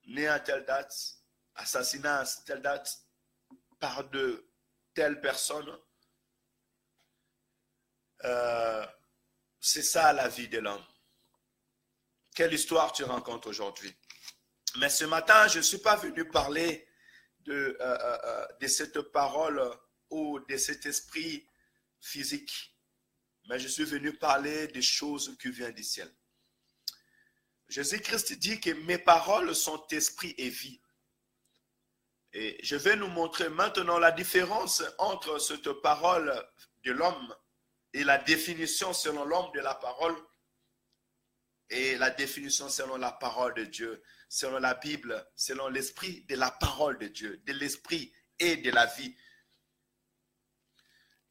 né à telle date, assassiné à telle date, par de telles personnes, c'est ça la vie de l'homme. Quelle histoire tu rencontres aujourd'hui? Mais ce matin, je ne suis pas venu parler de cette parole ou de cet esprit physique, mais je suis venu parler des choses qui viennent du ciel. Jésus-Christ dit que mes paroles sont esprit et vie. Et je vais nous montrer maintenant la différence entre cette parole de l'homme et la définition selon l'homme de la parole et la définition selon la parole de Dieu, selon la Bible, selon l'esprit de la parole de Dieu, de l'esprit et de la vie.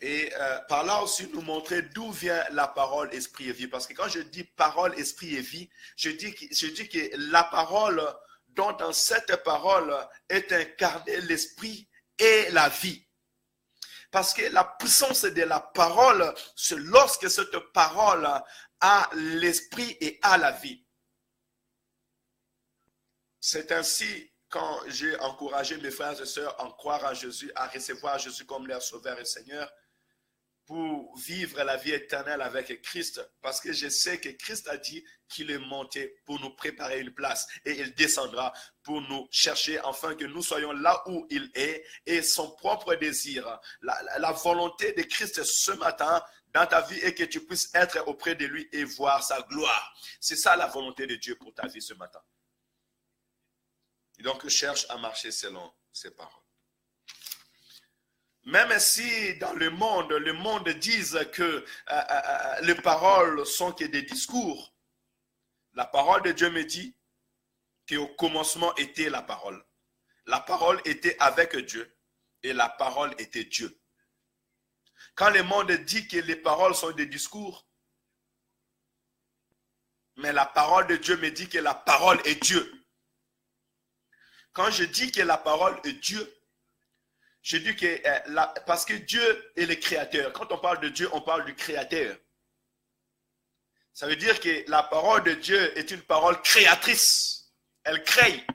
Et par là aussi nous montrer d'où vient la parole, esprit et vie. Parce que quand je dis parole, esprit et vie, je dis que la parole, dont dans cette parole est incarné l'esprit et la vie. Parce que la puissance de la parole, c'est lorsque cette parole a l'esprit et a la vie. C'est ainsi quand j'ai encouragé mes frères et sœurs à croire en Jésus, à recevoir Jésus comme leur sauveur et Seigneur, pour vivre la vie éternelle avec Christ, parce que je sais que Christ a dit qu'il est monté pour nous préparer une place et il descendra pour nous chercher afin que nous soyons là où il est et son propre désir. La volonté de Christ ce matin dans ta vie est que tu puisses être auprès de lui et voir sa gloire. C'est ça la volonté de Dieu pour ta vie ce matin. Et donc cherche à marcher selon ses paroles. Même si dans le monde dise que les paroles sont que des discours, la parole de Dieu me dit qu'au commencement était la parole. La parole était avec Dieu et la parole était Dieu. Quand le monde dit que les paroles sont des discours, mais la parole de Dieu me dit que la parole est Dieu. Quand je dis que la parole est Dieu, je dis que parce que Dieu est le créateur. Quand on parle de Dieu, on parle du créateur. Ça veut dire que la parole de Dieu est une parole créatrice. Elle crée.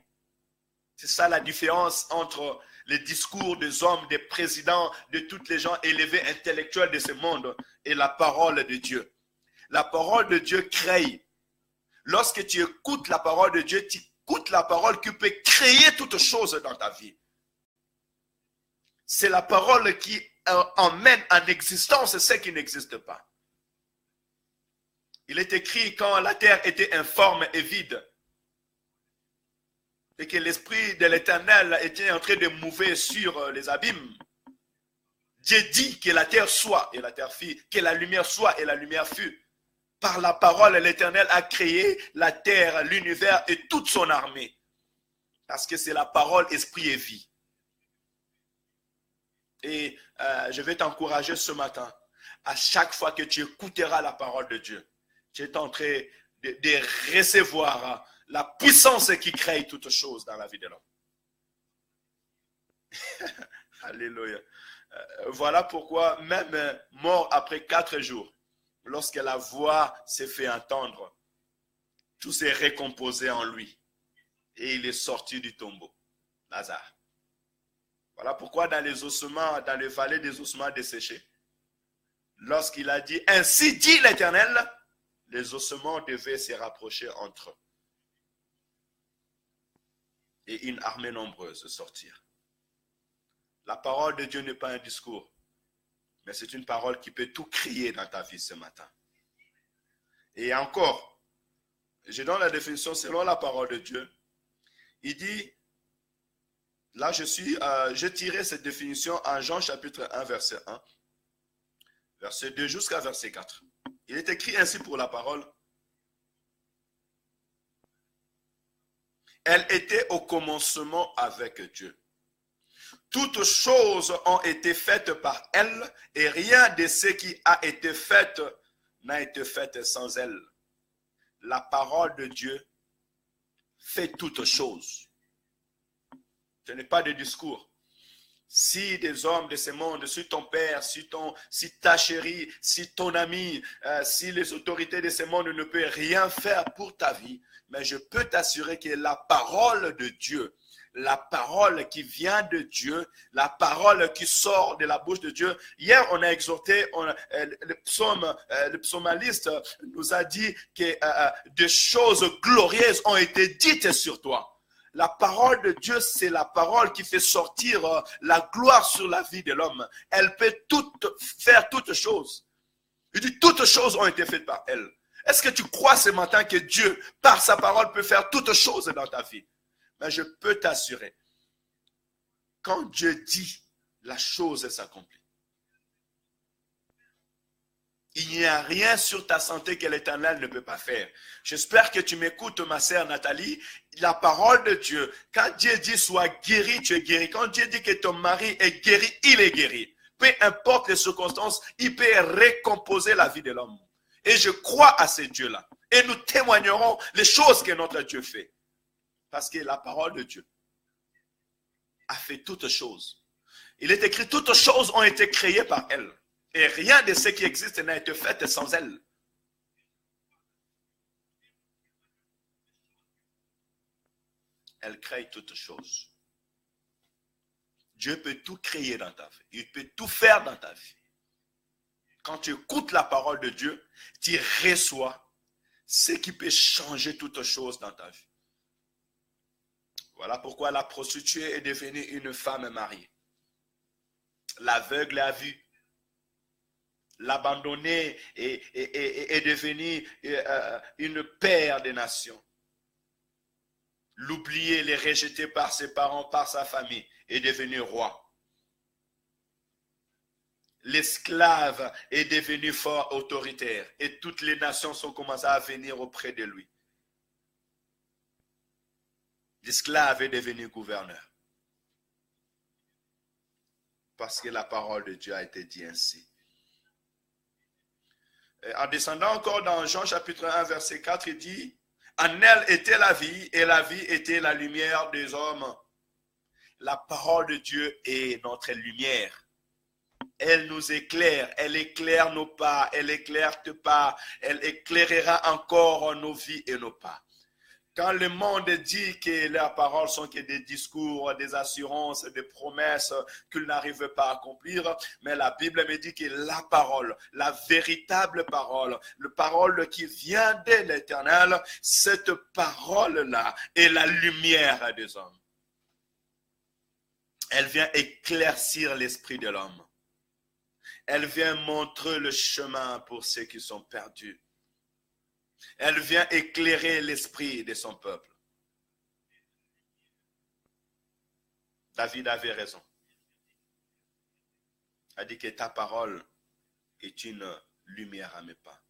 C'est ça la différence entre les discours des hommes, des présidents, de tous les gens élevés intellectuels de ce monde et la parole de Dieu. La parole de Dieu crée. Lorsque tu écoutes la parole de Dieu, tu écoutes la parole qui peut créer toutes choses dans ta vie. C'est la parole qui emmène en existence ce qui n'existe pas. Il est écrit quand la terre était informe et vide et que l'esprit de l'Éternel était en train de mouver sur les abîmes. Dieu dit que la terre soit et la terre fit, que la lumière soit et la lumière fut. Par la parole, l'Éternel a créé la terre, l'univers et toute son armée. Parce que c'est la parole, esprit et vie. Et je vais t'encourager ce matin, à chaque fois que tu écouteras la parole de Dieu, tu es en train de recevoir la puissance qui crée toutes choses dans la vie de l'homme. Alléluia. Voilà pourquoi même mort après 4 jours, lorsque la voix s'est fait entendre, tout s'est récomposé en lui et il est sorti du tombeau. Lazare. Voilà pourquoi dans les ossements, dans les vallées des ossements desséchés, lorsqu'il a dit, ainsi dit l'Éternel, les ossements devaient se rapprocher entre eux. Et une armée nombreuse sortir. La parole de Dieu n'est pas un discours, mais c'est une parole qui peut tout créer dans ta vie ce matin. Et encore, je donne la définition selon la parole de Dieu. Il dit, là j'ai tiré cette définition en Jean chapitre 1, verset 1, verset 2 jusqu'à verset 4. Il est écrit ainsi pour la parole. Elle était au commencement avec Dieu. Toutes choses ont été faites par elle, et rien de ce qui a été fait n'a été fait sans elle. La parole de Dieu fait toutes choses. Ce n'est pas des discours. Si des hommes de ce monde, si ton père, si ta chérie, si ton ami, si les autorités de ce monde ne peuvent rien faire pour ta vie, mais je peux t'assurer que la parole de Dieu, la parole qui vient de Dieu, la parole qui sort de la bouche de Dieu. Hier, on a exhorté, le psalmiste nous a dit que des choses glorieuses ont été dites sur toi. La parole de Dieu, c'est la parole qui fait sortir la gloire sur la vie de l'homme. Elle peut faire toutes choses. Il dit, toutes choses ont été faites par elle. Est-ce que tu crois ce matin que Dieu, par sa parole, peut faire toutes choses dans ta vie? Mais je peux t'assurer, quand Dieu dit, la chose s'accomplit. Il n'y a rien sur ta santé que l'Éternel ne peut pas faire. J'espère que tu m'écoutes, ma sœur Nathalie. La parole de Dieu, quand Dieu dit sois guéri, tu es guéri. Quand Dieu dit que ton mari est guéri, il est guéri. Peu importe les circonstances, il peut récomposer la vie de l'homme. Et je crois à ce Dieu-là. Et nous témoignerons les choses que notre Dieu fait. Parce que la parole de Dieu a fait toutes choses. Il est écrit, toutes choses ont été créées par elle. Et rien de ce qui existe n'a été fait sans elle. Elle crée toutes choses. Dieu peut tout créer dans ta vie. Il peut tout faire dans ta vie. Quand tu écoutes la parole de Dieu, tu reçois ce qui peut changer toutes choses dans ta vie. Voilà pourquoi la prostituée est devenue une femme mariée. L'aveugle a vu. L'abandonné est devenu une père des nations. L'oublié, le rejeté par ses parents, par sa famille, est devenu roi. L'esclave est devenu fort autoritaire et toutes les nations sont commencées à venir auprès de lui. L'esclave est devenu gouverneur. Parce que la parole de Dieu a été dite ainsi. En descendant encore dans Jean chapitre 1 verset 4, il dit, en elle était la vie et la vie était la lumière des hommes. La parole de Dieu est notre lumière. Elle nous éclaire, elle éclaire nos pas, elle éclaire tes pas, elle éclairera encore nos vies et nos pas. Quand le monde dit que leurs paroles sont que des discours, des assurances, des promesses qu'ils n'arrivent pas à accomplir, mais la Bible me dit que la parole, la véritable parole, la parole qui vient de l'Éternel, cette parole-là est la lumière des hommes. Elle vient éclaircir l'esprit de l'homme. Elle vient montrer le chemin pour ceux qui sont perdus. Elle vient éclairer l'esprit de son peuple. David avait raison. Il a dit que ta parole est une lumière à mes pas.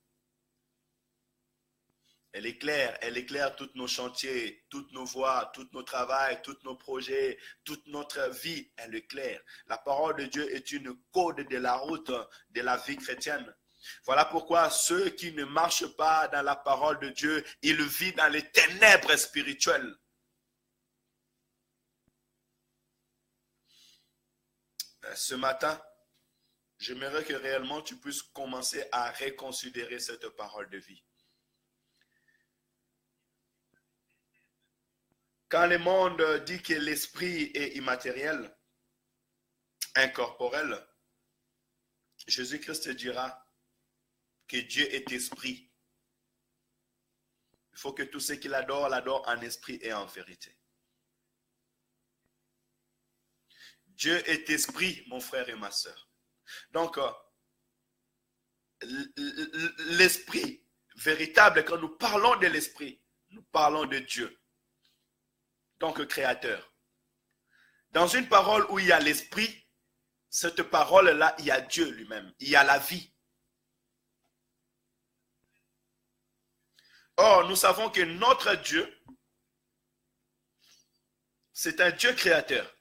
Elle éclaire tous nos chantiers, toutes nos voies, tous nos travails, tous nos projets, toute notre vie, elle éclaire. La parole de Dieu est une code de la route de la vie chrétienne. Voilà pourquoi ceux qui ne marchent pas dans la parole de Dieu, ils vivent dans les ténèbres spirituelles. Ce matin, j'aimerais que réellement tu puisses commencer à reconsidérer cette parole de vie. Quand le monde dit que l'esprit est immatériel, incorporel, Jésus-Christ dira que Dieu est esprit. Il faut que tout ce qu'il adore, l'adore en esprit et en vérité. Dieu est esprit, mon frère et ma soeur. Donc, l'esprit véritable, quand nous parlons de l'esprit, nous parlons de Dieu. Donc, créateur. Dans une parole où il y a l'esprit, cette parole-là, il y a Dieu lui-même. Il y a la vie. Or, nous savons que notre Dieu, c'est un Dieu créateur.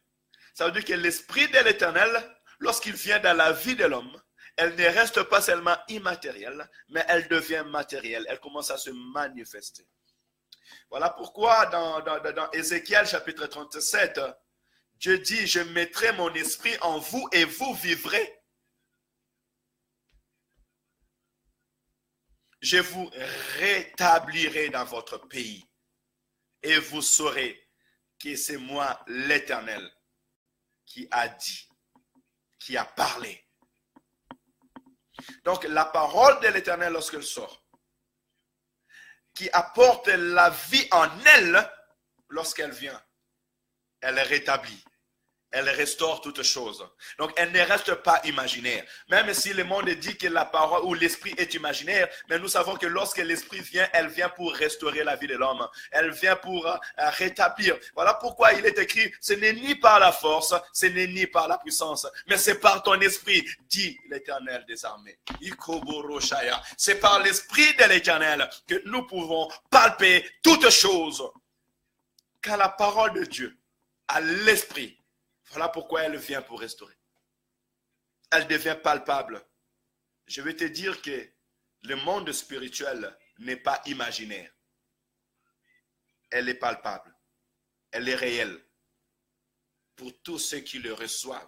Ça veut dire que l'Esprit de l'Éternel, lorsqu'il vient dans la vie de l'homme, elle ne reste pas seulement immatérielle, mais elle devient matérielle. Elle commence à se manifester. Voilà pourquoi dans Ézéchiel chapitre 37, Dieu dit, je mettrai mon esprit en vous et vous vivrez. Je vous rétablirai dans votre pays et vous saurez que c'est moi l'Éternel qui a dit, qui a parlé. Donc la parole de l'Éternel lorsqu'elle sort, qui apporte la vie en elle, lorsqu'elle vient, elle rétablit. Elle restaure toutes choses. Donc, elle ne reste pas imaginaire. Même si le monde dit que la parole ou l'esprit est imaginaire, mais nous savons que lorsque l'esprit vient, elle vient pour restaurer la vie de l'homme. Elle vient pour rétablir. Voilà pourquoi il est écrit, ce n'est ni par la force, ce n'est ni par la puissance, mais c'est par ton esprit, dit l'Éternel des armées. C'est par l'esprit de l'Éternel que nous pouvons palper toutes choses. Car la parole de Dieu a l'esprit. Voilà pourquoi elle vient pour restaurer. Elle devient palpable. Je vais te dire que le monde spirituel n'est pas imaginaire. Elle est palpable. Elle est réelle. Pour tous ceux qui le reçoivent.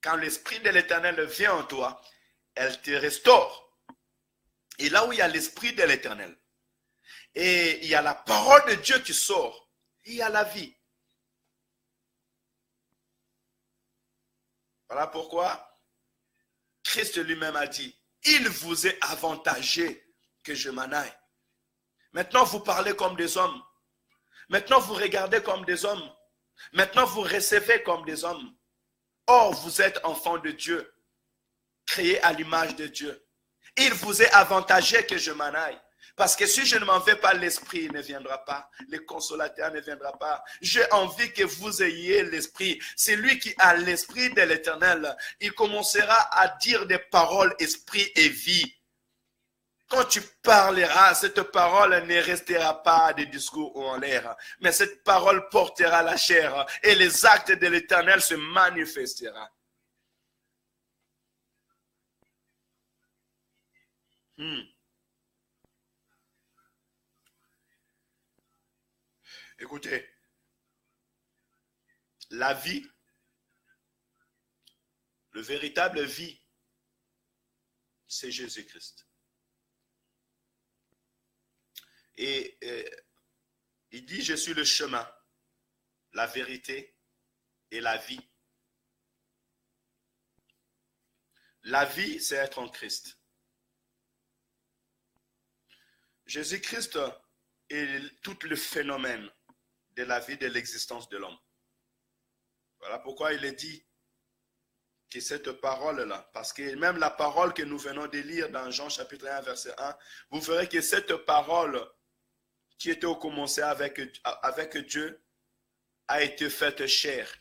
Quand l'Esprit de l'Éternel vient en toi, elle te restaure. Et là où il y a l'Esprit de l'Éternel, et il y a la parole de Dieu qui sort, il y a la vie. Voilà pourquoi Christ lui-même a dit, il vous est avantagé que je m'en aille. Maintenant, vous parlez comme des hommes. Maintenant, vous regardez comme des hommes. Maintenant, vous recevez comme des hommes. Or, vous êtes enfants de Dieu, créés à l'image de Dieu. Il vous est avantagé que je m'en aille. Parce que si je ne m'en vais pas, l'Esprit ne viendra pas. Le consolateur ne viendra pas. J'ai envie que vous ayez l'Esprit. C'est lui qui a l'Esprit de l'Éternel. Il commencera à dire des paroles, esprit et vie. Quand tu parleras, cette parole ne restera pas des discours en l'air. Mais cette parole portera la chair. Et les actes de l'Éternel se manifesteront. Écoutez, la vie, le véritable vie, c'est Jésus-Christ. Et il dit, je suis le chemin, la vérité et la vie. La vie, c'est être en Christ. Jésus-Christ est tout le phénomène de la vie, de l'existence de l'homme. Voilà pourquoi il est dit que cette parole-là, parce que même la parole que nous venons de lire dans Jean chapitre 1, verset 1, vous verrez que cette parole qui était au commencement avec Dieu a été faite chair.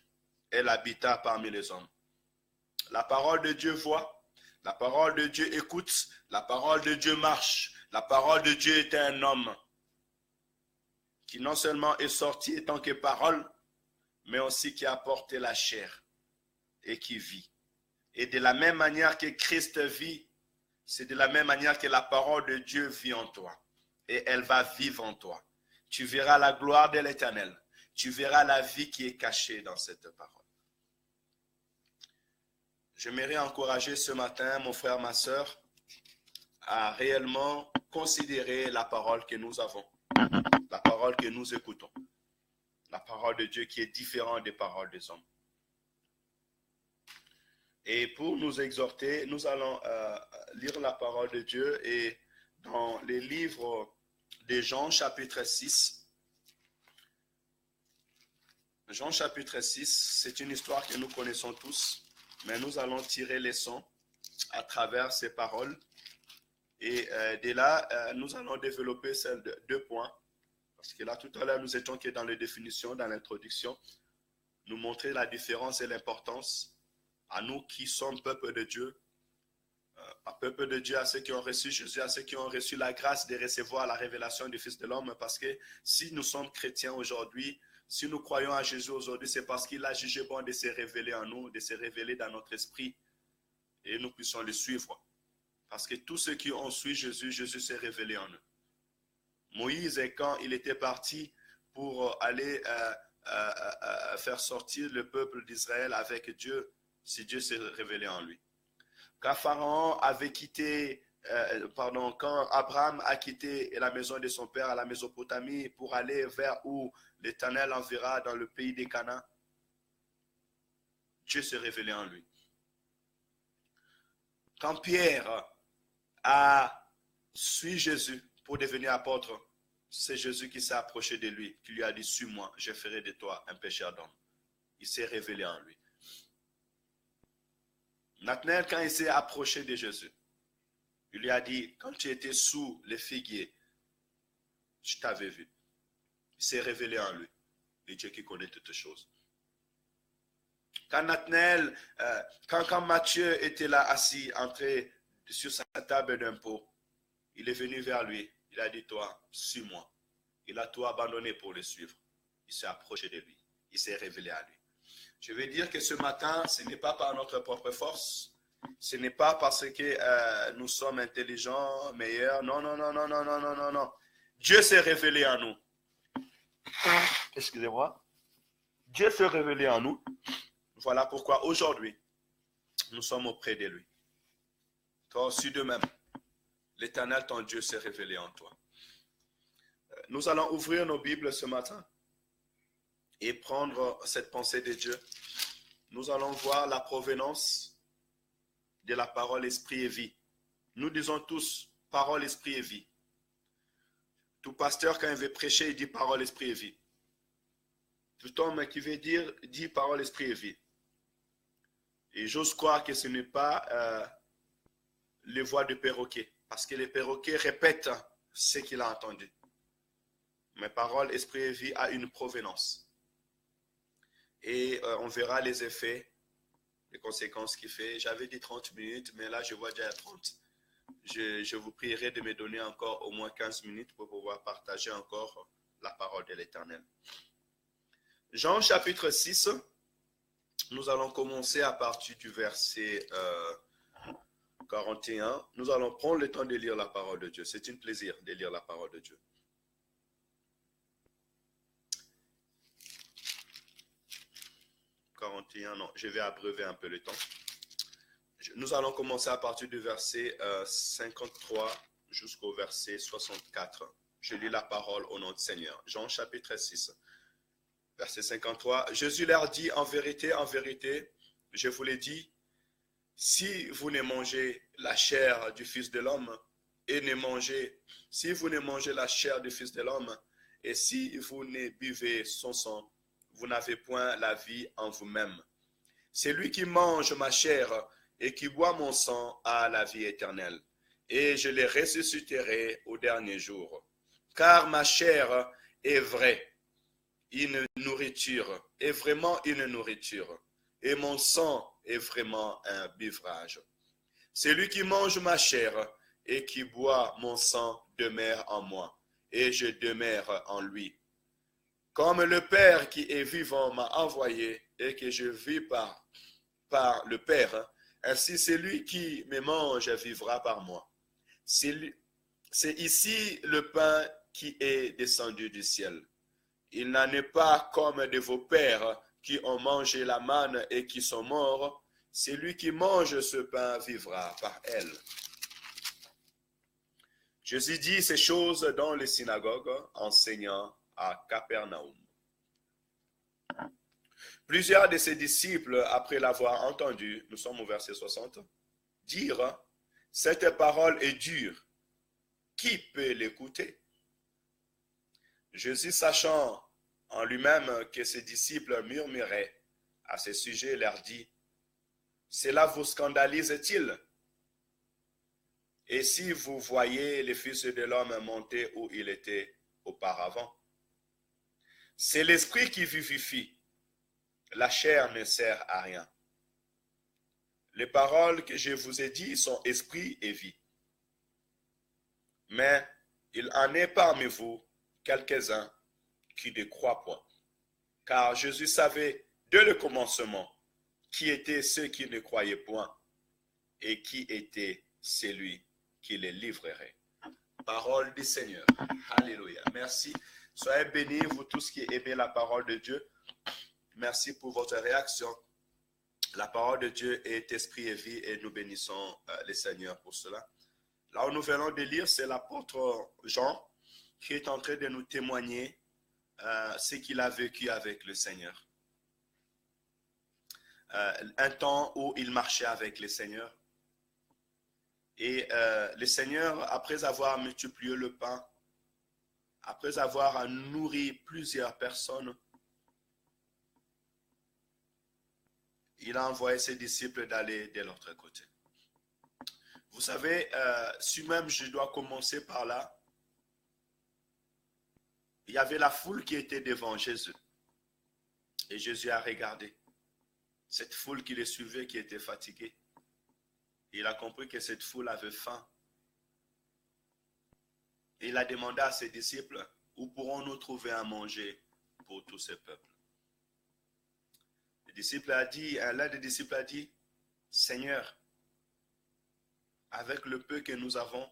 Elle habita parmi les hommes. La parole de Dieu voit, la parole de Dieu écoute, la parole de Dieu marche. La parole de Dieu est un homme qui non seulement est sorti en tant que parole, mais aussi qui a porté la chair et qui vit. Et de la même manière que Christ vit, c'est de la même manière que la parole de Dieu vit en toi. Et elle va vivre en toi. Tu verras la gloire de l'Éternel. Tu verras la vie qui est cachée dans cette parole. J'aimerais encourager ce matin, mon frère, ma soeur, à réellement considérer la parole que nous avons, la parole que nous écoutons, la parole de Dieu qui est différente des paroles des hommes. Et pour nous exhorter, nous allons lire la parole de Dieu et dans les livres de Jean chapitre 6. Jean chapitre 6, c'est une histoire que nous connaissons tous, mais nous allons tirer les leçons à travers ces paroles. Et de là, nous allons développer ces deux points. Parce que là, tout à l'heure, nous étions que dans les définitions, dans l'introduction, nous montrer la différence et l'importance à nous qui sommes peuple de Dieu, peuple de Dieu, à ceux qui ont reçu Jésus, à ceux qui ont reçu la grâce de recevoir la révélation du Fils de l'homme. Parce que si nous sommes chrétiens aujourd'hui, Si nous croyons à Jésus aujourd'hui, c'est parce qu'il a jugé bon de se révéler en nous, de se révéler dans notre esprit, et nous puissions le suivre. Parce que tous ceux qui ont suivi Jésus, Jésus s'est révélé en eux. Moïse, quand il était parti pour aller faire sortir le peuple d'Israël avec Dieu, si Dieu s'est révélé en lui. Quand Pharaon avait quitté, quand Abraham a quitté la maison de son père à la Mésopotamie pour aller vers où l'Éternel enverra dans le pays des Canaan, Dieu s'est révélé en lui. Quand Pierre a suivi Jésus pour devenir apôtre, c'est Jésus qui s'est approché de lui, qui lui a dit, suis-moi, je ferai de toi un pécheur d'homme. Il s'est révélé en lui. Nathanaël, quand il s'est approché de Jésus, il lui a dit, quand tu étais sous les figuiers, je t'avais vu. Il s'est révélé en lui, le Dieu qui connaît toutes choses. Quand Nathanaël, quand Matthieu était là assis, entré sur sa table d'impôt, il est venu vers lui. Il a dit, toi, suis-moi. Il a tout abandonné pour le suivre. Il s'est approché de lui. Il s'est révélé à lui. Je veux dire que ce matin, ce n'est pas par notre propre force. Ce n'est pas parce que nous sommes intelligents, meilleurs. Non, non, non, non, non, non, non, non, non. Dieu s'est révélé en nous. Excusez-moi. Dieu s'est révélé en nous. Voilà pourquoi aujourd'hui, nous sommes auprès de lui. Toi aussi de même, l'Éternel, ton Dieu, s'est révélé en toi. Nous allons ouvrir nos Bibles ce matin et prendre cette pensée de Dieu. Nous allons voir la provenance de la parole esprit et vie. Nous disons tous parole, esprit et vie. Tout pasteur, quand il veut prêcher, il dit parole, esprit et vie. Tout homme qui veut dire, dit parole, esprit et vie. Et j'ose croire que ce n'est pas les voix de perroquet, parce que les perroquets répètent ce qu'il a entendu. Mais parole, esprit et vie a une provenance. Et on verra les effets, les conséquences qu'il fait. J'avais dit 30 minutes, mais là je vois déjà 30. Je vous prierai de me donner encore au moins 15 minutes pour pouvoir partager encore la parole de l'Éternel. Jean chapitre 6, nous allons commencer à partir du verset 41. Nous allons prendre le temps de lire la parole de Dieu. C'est un plaisir de lire la parole de Dieu. Non, je vais abreuver un peu le temps. Nous allons commencer à partir du verset 53 jusqu'au verset 64. Je lis la parole au nom du Seigneur. Jean chapitre 6, verset 53. Jésus leur dit, en vérité, je vous l'ai dit, si vous ne mangez la chair du Fils de l'homme, si vous ne mangez la chair du Fils de l'homme, et si vous ne buvez son sang, vous n'avez point la vie en vous-même. Celui qui mange ma chair et qui boit mon sang a la vie éternelle, et je les ressusciterai au dernier jour. Car ma chair est vraie, une nourriture, est vraiment une nourriture, et mon sang est vraiment un beuvrage. Celui qui mange ma chair et qui boit mon sang demeure en moi, et je demeure en lui. Comme le Père qui est vivant m'a envoyé et que je vis par le Père, ainsi celui qui me mange vivra par moi. C'est ici le pain qui est descendu du ciel. Il n'en est pas comme de vos pères qui ont mangé la manne et qui sont morts. Celui qui mange ce pain vivra par elle. Jésus dit ces choses dans les synagogues, enseignant à Capernaum. Plusieurs de ses disciples, après l'avoir entendu, nous sommes au verset 60, dirent, cette parole est dure, qui peut l'écouter? Jésus, sachant en lui-même que ses disciples murmuraient à ce sujet, leur dit, cela vous scandalise-t-il? Et si vous voyez le Fils de l'homme monter où il était auparavant? C'est l'esprit qui vivifie. La chair ne sert à rien. Les paroles que je vous ai dites sont esprit et vie. Mais il en est parmi vous quelques-uns qui ne croient point. Car Jésus savait dès le commencement qui étaient ceux qui ne croyaient point et qui était celui qui les livrerait. Parole du Seigneur. Alléluia. Merci. Soyez bénis, vous tous qui aimez la parole de Dieu. Merci pour votre réaction. La parole de Dieu est esprit et vie et nous bénissons le Seigneur pour cela. Là où nous venons de lire, c'est l'apôtre Jean qui est en train de nous témoigner ce qu'il a vécu avec le Seigneur. Un temps où il marchait avec le Seigneur. Et le Seigneur, après avoir multiplié le pain, après avoir nourri plusieurs personnes, il a envoyé ses disciples d'aller de l'autre côté. Vous savez, si même je dois commencer par là, il y avait la foule qui était devant Jésus. Et Jésus a regardé cette foule qui le suivait, qui était fatiguée. Il a compris que cette foule avait faim. Et il a demandé à ses disciples, où pourrons-nous trouver à manger pour tous ces peuples? L'un des disciples a dit, Seigneur, avec le peu que nous avons,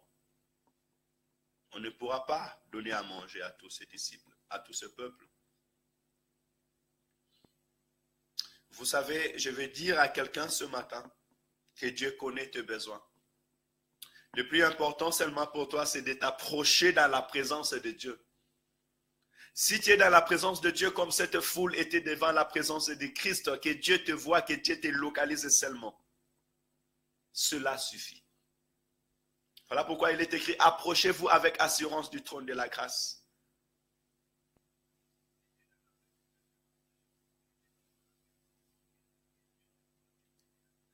on ne pourra pas donner à manger à tous ces disciples, à tout ce peuple. Vous savez, je vais dire à quelqu'un ce matin que Dieu connaît tes besoins. Le plus important seulement pour toi, c'est de t'approcher dans la présence de Dieu. Si tu es dans la présence de Dieu comme cette foule était devant la présence de Christ, que Dieu te voit, que Dieu te localise seulement, cela suffit. Voilà pourquoi il est écrit, approchez-vous avec assurance du trône de la grâce.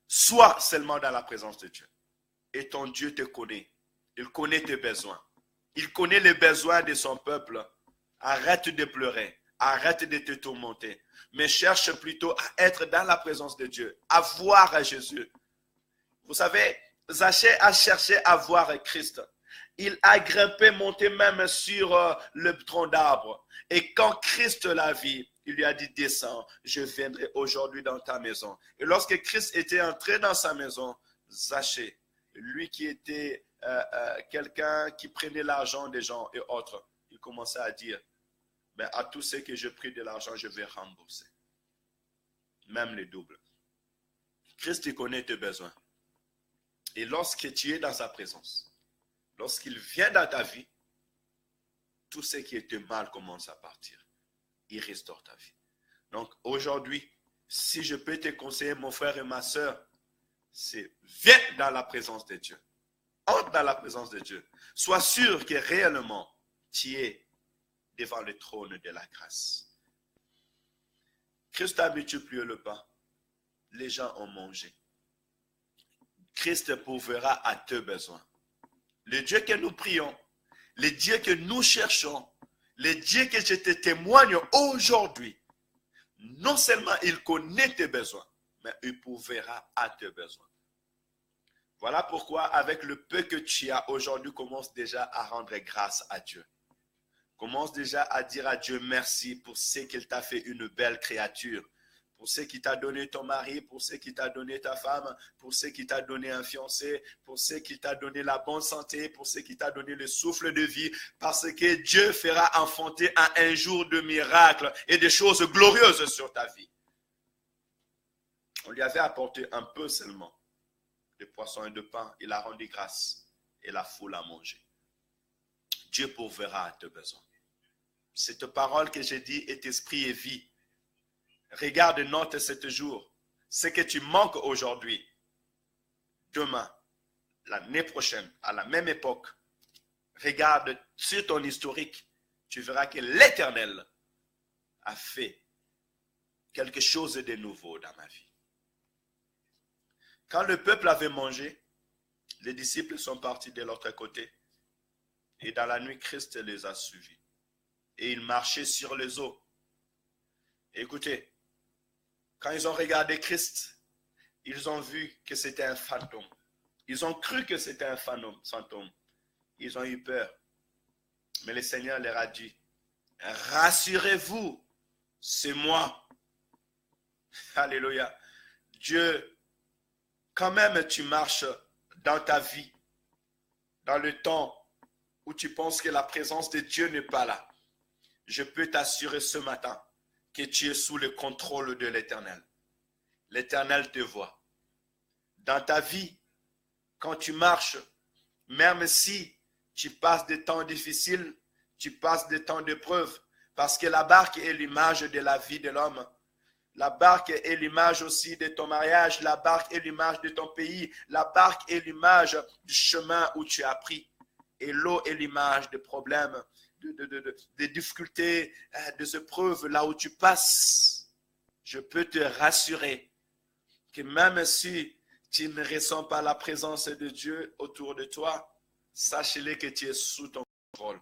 Sois seulement dans la présence de Dieu. Et ton Dieu te connaît. Il connaît tes besoins. Il connaît les besoins de son peuple. Arrête de pleurer. Arrête de te tourmenter. Mais cherche plutôt à être dans la présence de Dieu. À voir Jésus. Vous savez, Zachée a cherché à voir Christ. Il a grimpé, monté même sur le tronc d'arbre. Et quand Christ l'a vu, il lui a dit, descends, je viendrai aujourd'hui dans ta maison. Et lorsque Christ était entré dans sa maison, Zachée, lui qui était quelqu'un qui prenait l'argent des gens et autres, il commençait à dire, ben, à tous ceux que je prie de l'argent, je vais rembourser. Même le double. Christ, il connaît tes besoins. Et lorsque tu es dans sa présence, lorsqu'il vient dans ta vie, tout ce qui était mal commence à partir. Il restaure ta vie. Donc aujourd'hui, si je peux te conseiller, mon frère et ma soeur, c'est viens dans la présence de Dieu. Entre dans la présence de Dieu. Sois sûr que réellement, tu es devant le trône de la grâce. Christ a multiplié le pain. Les gens ont mangé. Christ pourvoira à tes besoins. Le Dieu que nous prions, le Dieu que nous cherchons, le Dieu que je te témoigne aujourd'hui, non seulement il connaît tes besoins, mais il pourvoira à tes besoins. Voilà pourquoi avec le peu que tu as aujourd'hui, commence déjà à rendre grâce à Dieu. Commence déjà à dire à Dieu merci pour ce qu'il t'a fait une belle créature. Pour ce qui t'a donné ton mari, pour ce qui t'a donné ta femme, pour ce qui t'a donné un fiancé, pour ce qui t'a donné la bonne santé, pour ce qui t'a donné le souffle de vie, parce que Dieu fera enfanter un jour de miracles et de choses glorieuses sur ta vie. On lui avait apporté un peu seulement de poisson et de pain, il a rendu grâce et la foule a mangé. Dieu pourvoira à tes besoins. Cette parole que j'ai dit est esprit et vie. Regarde, note ce jour. Ce que tu manques aujourd'hui, demain, l'année prochaine, à la même époque, regarde sur ton historique, tu verras que l'Éternel a fait quelque chose de nouveau dans ma vie. Quand le peuple avait mangé, les disciples sont partis de l'autre côté. Et dans la nuit, Christ les a suivis. Et ils marchaient sur les eaux. Écoutez, quand ils ont regardé Christ, ils ont vu que c'était un fantôme. Ils ont cru que c'était un fantôme. Ils ont eu peur. Mais le Seigneur leur a dit, rassurez-vous, c'est moi. Alléluia. Dieu, quand même tu marches dans ta vie, dans le temps où tu penses que la présence de Dieu n'est pas là, je peux t'assurer ce matin que tu es sous le contrôle de l'Éternel. L'Éternel te voit. Dans ta vie, quand tu marches, même si tu passes des temps difficiles, tu passes des temps d'épreuve, parce que la barque est l'image de la vie de l'homme. La barque est l'image aussi de ton mariage, la barque est l'image de ton pays, la barque est l'image du chemin où tu as pris. Et l'eau est l'image des problèmes, des difficultés, des épreuves là où tu passes. Je peux te rassurer que même si tu ne ressens pas la présence de Dieu autour de toi, sache-le que tu es sous ton contrôle.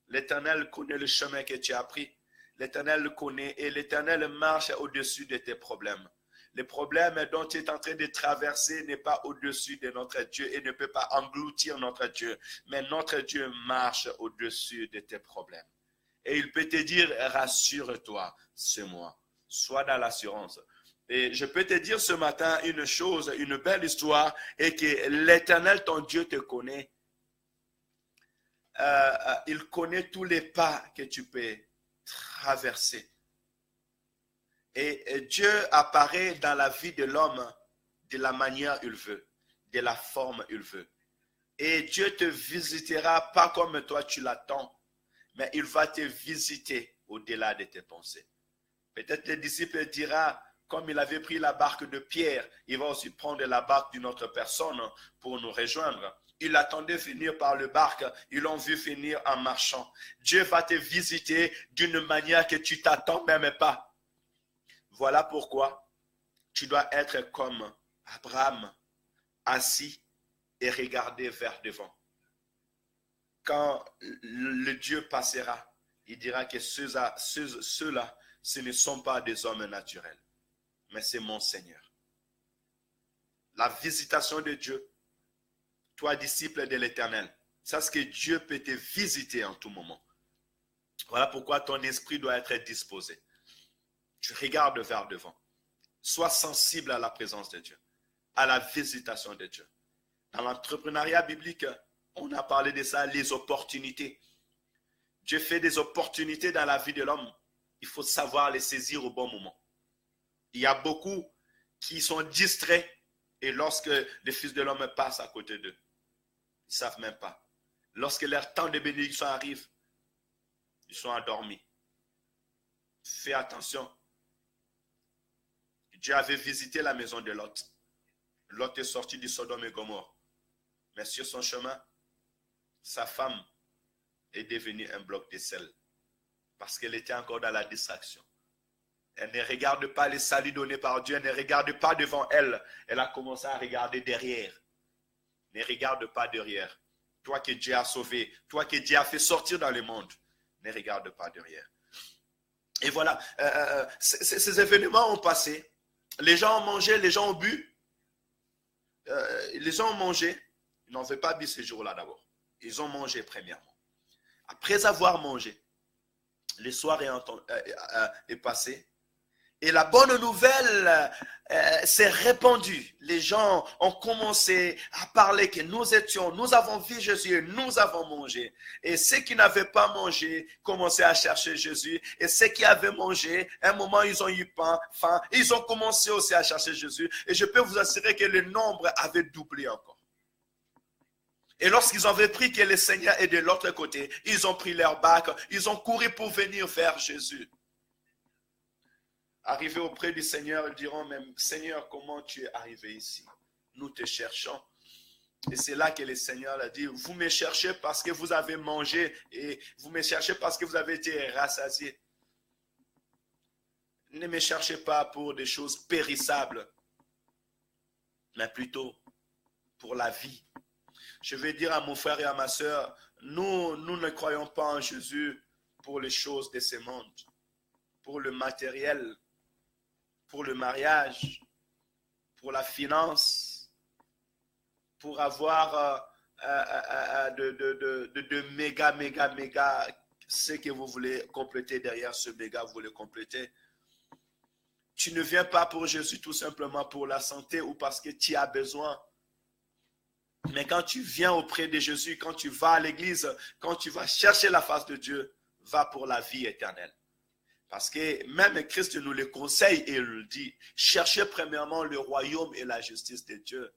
L'Éternel connaît le chemin que tu as pris. L'Éternel le connaît et l'Éternel marche au-dessus de tes problèmes. Le problème dont tu es en train de traverser n'est pas au-dessus de notre Dieu et ne peut pas engloutir notre Dieu. Mais notre Dieu marche au-dessus de tes problèmes. Et il peut te dire, rassure-toi, c'est moi. Sois dans l'assurance. Et je peux te dire ce matin une chose, une belle histoire, et que l'Éternel, ton Dieu, te connaît. Il connaît tous les pas que tu peux traverser. Et Dieu apparaît dans la vie de l'homme de la manière qu'il veut, de la forme qu'il veut. Et Dieu te visitera pas comme toi tu l'attends, mais il va te visiter au-delà de tes pensées. Peut-être le disciple dira, comme il avait pris la barque de Pierre, il va aussi prendre la barque d'une autre personne pour nous rejoindre. Il attendait finir par le barque, ils l'ont vu finir en marchant. Dieu va te visiter d'une manière que tu t'attends même pas. Voilà pourquoi tu dois être comme Abraham, assis et regarder vers devant. Quand le Dieu passera, il dira que ceux-là, ce ne sont pas des hommes naturels, mais c'est mon Seigneur. La visitation de Dieu, toi, disciple de l'Éternel, sache que Dieu peut te visiter en tout moment. Voilà pourquoi ton esprit doit être disposé. Tu regardes vers devant. Sois sensible à la présence de Dieu, à la visitation de Dieu. Dans l'entrepreneuriat biblique, on a parlé de ça, les opportunités. Dieu fait des opportunités dans la vie de l'homme. Il faut savoir les saisir au bon moment. Il y a beaucoup qui sont distraits et lorsque les fils de l'homme passent à côté d'eux, ils ne savent même pas. Lorsque leur temps de bénédiction arrive, ils sont endormis. Fais attention. Dieu avait visité la maison de Lot. Lot est sorti du Sodome et Gomorrhe. Mais sur son chemin, sa femme est devenue un bloc de sel. Parce qu'elle était encore dans la distraction. Elle ne regarde pas les saluts donnés par Dieu. Elle ne regarde pas devant elle. Elle a commencé à regarder derrière. Ne regarde pas derrière. Toi que Dieu a sauvé, toi que Dieu a fait sortir dans le monde, ne regarde pas derrière. Et voilà, ces événements ont passé. Les gens ont mangé, les gens ont bu. Les gens ont mangé. Ils n'en veulent pas bu ce jour-là d'abord. Ils ont mangé premièrement. Après avoir mangé, le soir est passé. Et la bonne nouvelle s'est répandue. Les gens ont commencé à parler que nous avons vu Jésus et nous avons mangé. Et ceux qui n'avaient pas mangé commençaient à chercher Jésus. Et ceux qui avaient mangé, à un moment, ils ont eu faim. Ils ont commencé aussi à chercher Jésus. Et je peux vous assurer que le nombre avait doublé encore. Et lorsqu'ils avaient pris que le Seigneur est de l'autre côté, ils ont pris leur barque, ils ont couru pour venir vers Jésus. Arrivés auprès du Seigneur, ils diront même, Seigneur, comment tu es arrivé ici? Nous te cherchons. Et c'est là que le Seigneur a dit, vous me cherchez parce que vous avez mangé et vous me cherchez parce que vous avez été rassasiés. Ne me cherchez pas pour des choses périssables, mais plutôt pour la vie. Je vais dire à mon frère et à ma soeur, nous ne croyons pas en Jésus pour les choses de ce monde, pour le matériel, pour le mariage, pour la finance, pour avoir de méga ce que vous voulez compléter derrière ce méga, vous voulez compléter. Tu ne viens pas pour Jésus tout simplement pour la santé ou parce que tu as besoin. Mais quand tu viens auprès de Jésus, quand tu vas à l'église, quand tu vas chercher la face de Dieu, va pour la vie éternelle. Parce que même Christ nous le conseille et il le dit. Cherchez premièrement le royaume et la justice de Dieu.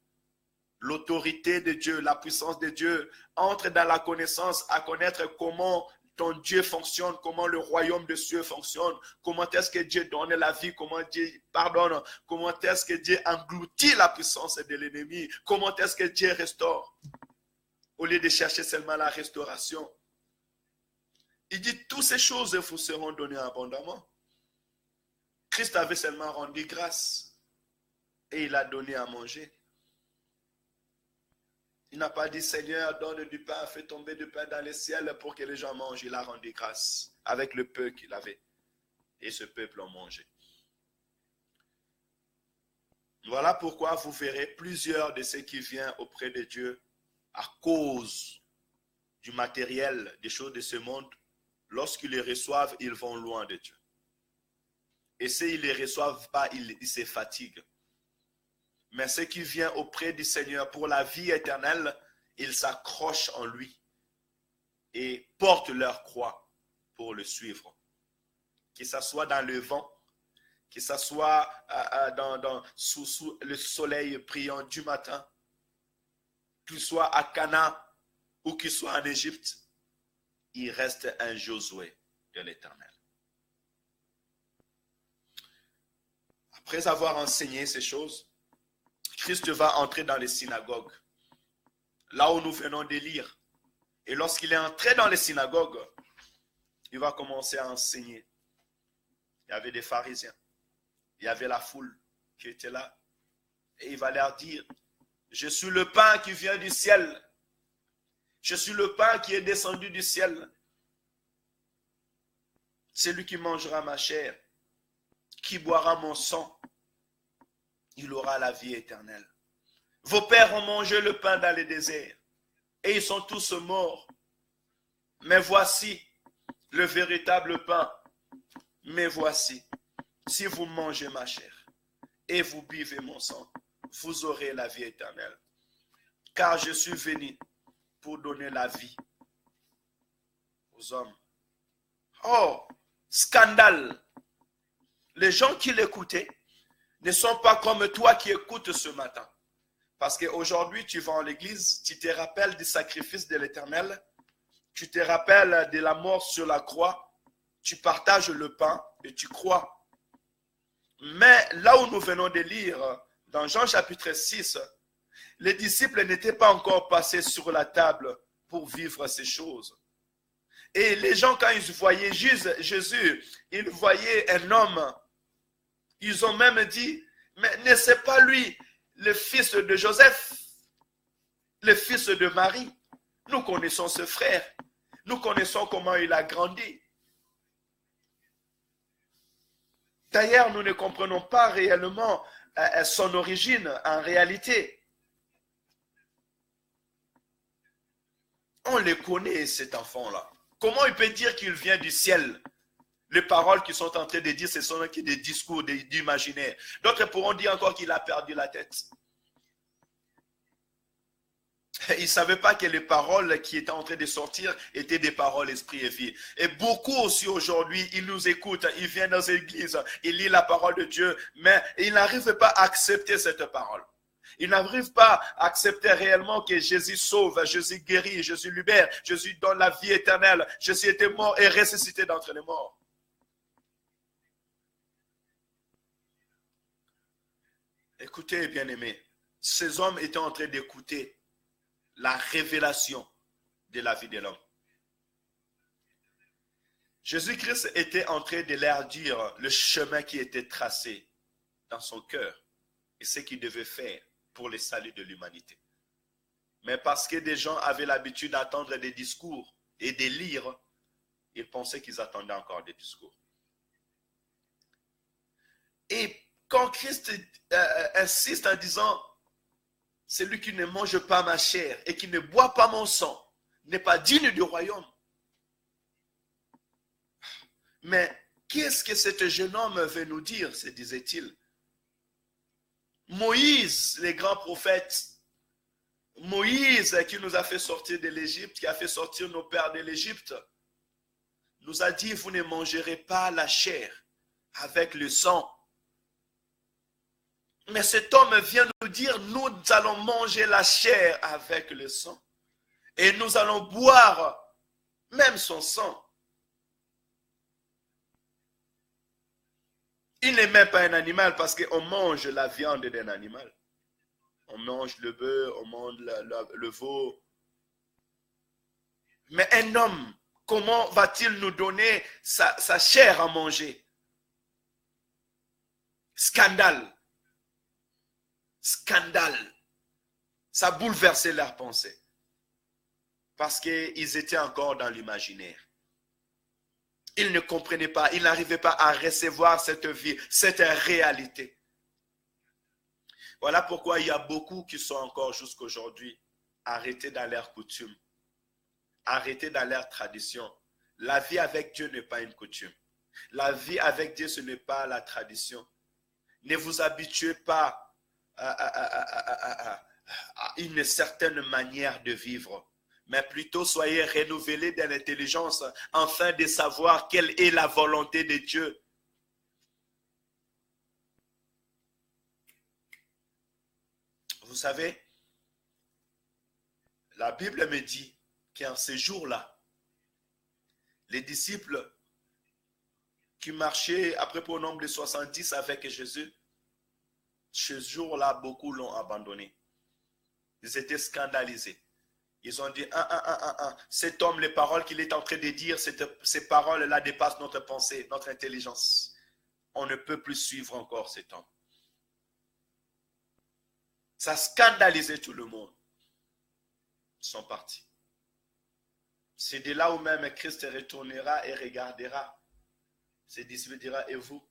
L'autorité de Dieu, la puissance de Dieu. Entre dans la connaissance, à connaître comment ton Dieu fonctionne, comment le royaume de Dieu fonctionne, comment est-ce que Dieu donne la vie, comment Dieu pardonne, comment est-ce que Dieu engloutit la puissance de l'ennemi, comment est-ce que Dieu restaure. Au lieu de chercher seulement la restauration. Il dit, toutes ces choses vous seront données abondamment. Christ avait seulement rendu grâce et il a donné à manger. Il n'a pas dit, Seigneur, donne du pain, fais tomber du pain dans le ciel pour que les gens mangent. Il a rendu grâce avec le peu qu'il avait. Et ce peuple a mangé. Voilà pourquoi vous verrez plusieurs de ceux qui viennent auprès de Dieu à cause du matériel, des choses de ce monde. Lorsqu'ils les reçoivent, ils vont loin de Dieu. Et s'ils ne les reçoivent pas, ils se fatiguent. Mais ceux qui viennent auprès du Seigneur pour la vie éternelle, ils s'accrochent en lui et portent leur croix pour le suivre. Que ce soit dans le vent, que ce soit sous le soleil brillant du matin, qu'il soit à Cana ou qu'il soit en Égypte, il reste un Josué de l'Éternel. Après avoir enseigné ces choses, Christ va entrer dans les synagogues, là où nous venons de lire. Et lorsqu'il est entré dans les synagogues, il va commencer à enseigner. Il y avait des pharisiens, il y avait la foule qui était là. Et il va leur dire, je suis le pain qui vient du ciel. Je suis le pain qui est descendu du ciel. Celui qui mangera ma chair, qui boira mon sang, il aura la vie éternelle. Vos pères ont mangé le pain dans le désert et ils sont tous morts. Mais voici le véritable pain. Mais voici, si vous mangez ma chair et vous buvez mon sang, vous aurez la vie éternelle. Car je suis venu pour donner la vie aux hommes. Oh, scandale! Les gens qui l'écoutaient ne sont pas comme toi qui écoutes ce matin. Parce qu'aujourd'hui, tu vas en l'église, tu te rappelles du sacrifice de l'Éternel, tu te rappelles de la mort sur la croix, tu partages le pain et tu crois. Mais là où nous venons de lire, dans Jean chapitre 6, les disciples n'étaient pas encore passés sur la table pour vivre ces choses. Et les gens, quand ils voyaient Jésus, ils voyaient un homme. Ils ont même dit, mais n'est-ce pas lui le fils de Joseph, le fils de Marie? Nous connaissons ce frère. Nous connaissons comment il a grandi. D'ailleurs, nous ne comprenons pas réellement son origine en réalité. On le connaît, cet enfant-là. Comment il peut dire qu'il vient du ciel? Les paroles qu'ils sont en train de dire, ce sont des discours d'imaginaire. D'autres pourront dire encore qu'il a perdu la tête. Ils ne savaient pas que les paroles qui étaient en train de sortir étaient des paroles esprit et vie. Et beaucoup aussi aujourd'hui, ils nous écoutent, ils viennent dans l'église, ils lisent la parole de Dieu, mais ils n'arrivent pas à accepter cette parole. Ils n'arrivent pas à accepter réellement que Jésus sauve, Jésus guérit, Jésus libère, Jésus donne la vie éternelle. Jésus était mort et ressuscité d'entre les morts. Écoutez, bien-aimés, ces hommes étaient en train d'écouter la révélation de la vie de l'homme. Jésus-Christ était en train de leur dire le chemin qui était tracé dans son cœur et ce qu'il devait faire pour le salut de l'humanité. Mais parce que des gens avaient l'habitude d'attendre des discours et de lire, ils pensaient qu'ils attendaient encore des discours. Et quand Christ insiste en disant, celui qui ne mange pas ma chair et qui ne boit pas mon sang n'est pas digne du royaume. Mais qu'est-ce que ce jeune homme veut nous dire, se disait-il? Moïse, les grands prophètes, Moïse qui nous a fait sortir de l'Égypte, qui a fait sortir nos pères de l'Égypte, nous a dit, vous ne mangerez pas la chair avec le sang. Mais cet homme vient nous dire, nous allons manger la chair avec le sang. Et nous allons boire même son sang. Il n'est même pas un animal parce qu'on mange la viande d'un animal. On mange le bœuf, on mange le veau. Mais un homme, comment va-t-il nous donner sa chair à manger? Scandale. Scandale. Ça a bouleversé leur pensée. Parce qu'ils étaient encore dans l'imaginaire. Ils ne comprenaient pas, ils n'arrivaient pas à recevoir cette vie, cette réalité. Voilà pourquoi il y a beaucoup qui sont encore jusqu'à aujourd'hui arrêtés dans leurs coutumes, arrêtés dans leurs traditions. La vie avec Dieu n'est pas une coutume. La vie avec Dieu, ce n'est pas la tradition. Ne vous habituez pas à une certaine manière de vivre, mais plutôt soyez renouvelés dans l'intelligence afin de savoir quelle est la volonté de Dieu. Vous savez, la Bible me dit qu'en ces jours-là, les disciples qui marchaient à peu près au nombre de 70 avec Jésus, ce jour-là, beaucoup l'ont abandonné. Ils étaient scandalisés. Ils ont dit, cet homme, les paroles qu'il est en train de dire, ces paroles-là dépassent notre pensée, notre intelligence. On ne peut plus suivre encore cet homme. Ça scandalisait tout le monde. Ils sont partis. C'est de là où même Christ retournera et regardera. Ses disciples dira, et vous?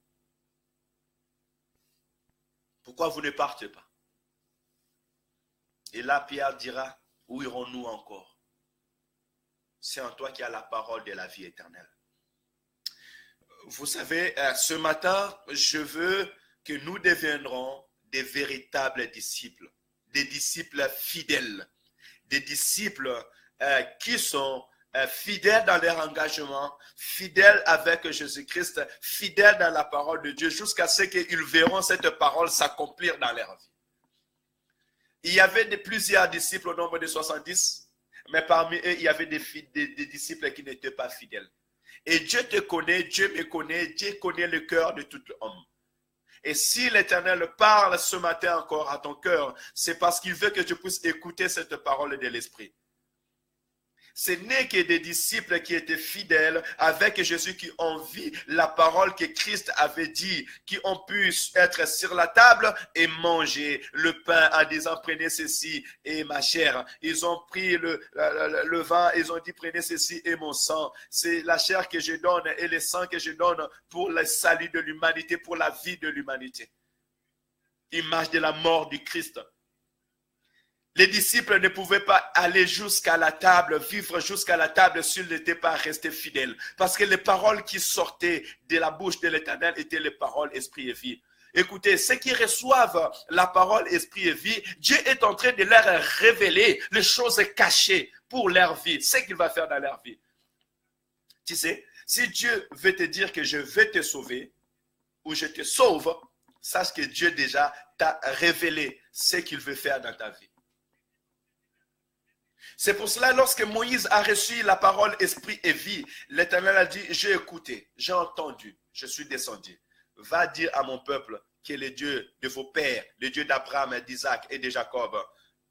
Pourquoi vous ne partez pas? Et là, Pierre dira, où irons-nous encore? C'est en toi qu'il y a la parole de la vie éternelle. Vous savez, ce matin, je veux que nous deviendrons des véritables disciples, des disciples fidèles, des disciples qui sont fidèles dans leur engagement, fidèles avec Jésus-Christ, fidèles dans la parole de Dieu, jusqu'à ce qu'ils verront cette parole s'accomplir dans leur vie. Il y avait plusieurs disciples au nombre de 70, mais parmi eux, il y avait des disciples qui n'étaient pas fidèles. Et Dieu te connaît, Dieu me connaît, Dieu connaît le cœur de tout homme. Et si l'Éternel parle ce matin encore à ton cœur, c'est parce qu'il veut que tu puisses écouter cette parole de l'Esprit. Ce n'est que des disciples qui étaient fidèles avec Jésus, qui ont vu la parole que Christ avait dit, qui ont pu être sur la table et manger le pain en disant prenez ceci et ma chair. Ils ont pris le vin, ils ont dit prenez ceci et mon sang. C'est la chair que je donne et le sang que je donne pour le salut de l'humanité, pour la vie de l'humanité. Image de la mort du Christ. Les disciples ne pouvaient pas aller jusqu'à la table, vivre jusqu'à la table s'ils n'étaient pas restés fidèles. Parce que les paroles qui sortaient de la bouche de l'Éternel étaient les paroles esprit et vie. Écoutez, ceux qui reçoivent la parole esprit et vie, Dieu est en train de leur révéler les choses cachées pour leur vie, ce qu'il va faire dans leur vie. Tu sais, si Dieu veut te dire que je vais te sauver, ou je te sauve, sache que Dieu déjà t'a révélé ce qu'il veut faire dans ta vie. C'est pour cela, lorsque Moïse a reçu la parole esprit et vie, l'Éternel a dit, j'ai écouté, j'ai entendu, je suis descendu. Va dire à mon peuple que le Dieu de vos pères, le Dieu d'Abraham, d'Isaac et de Jacob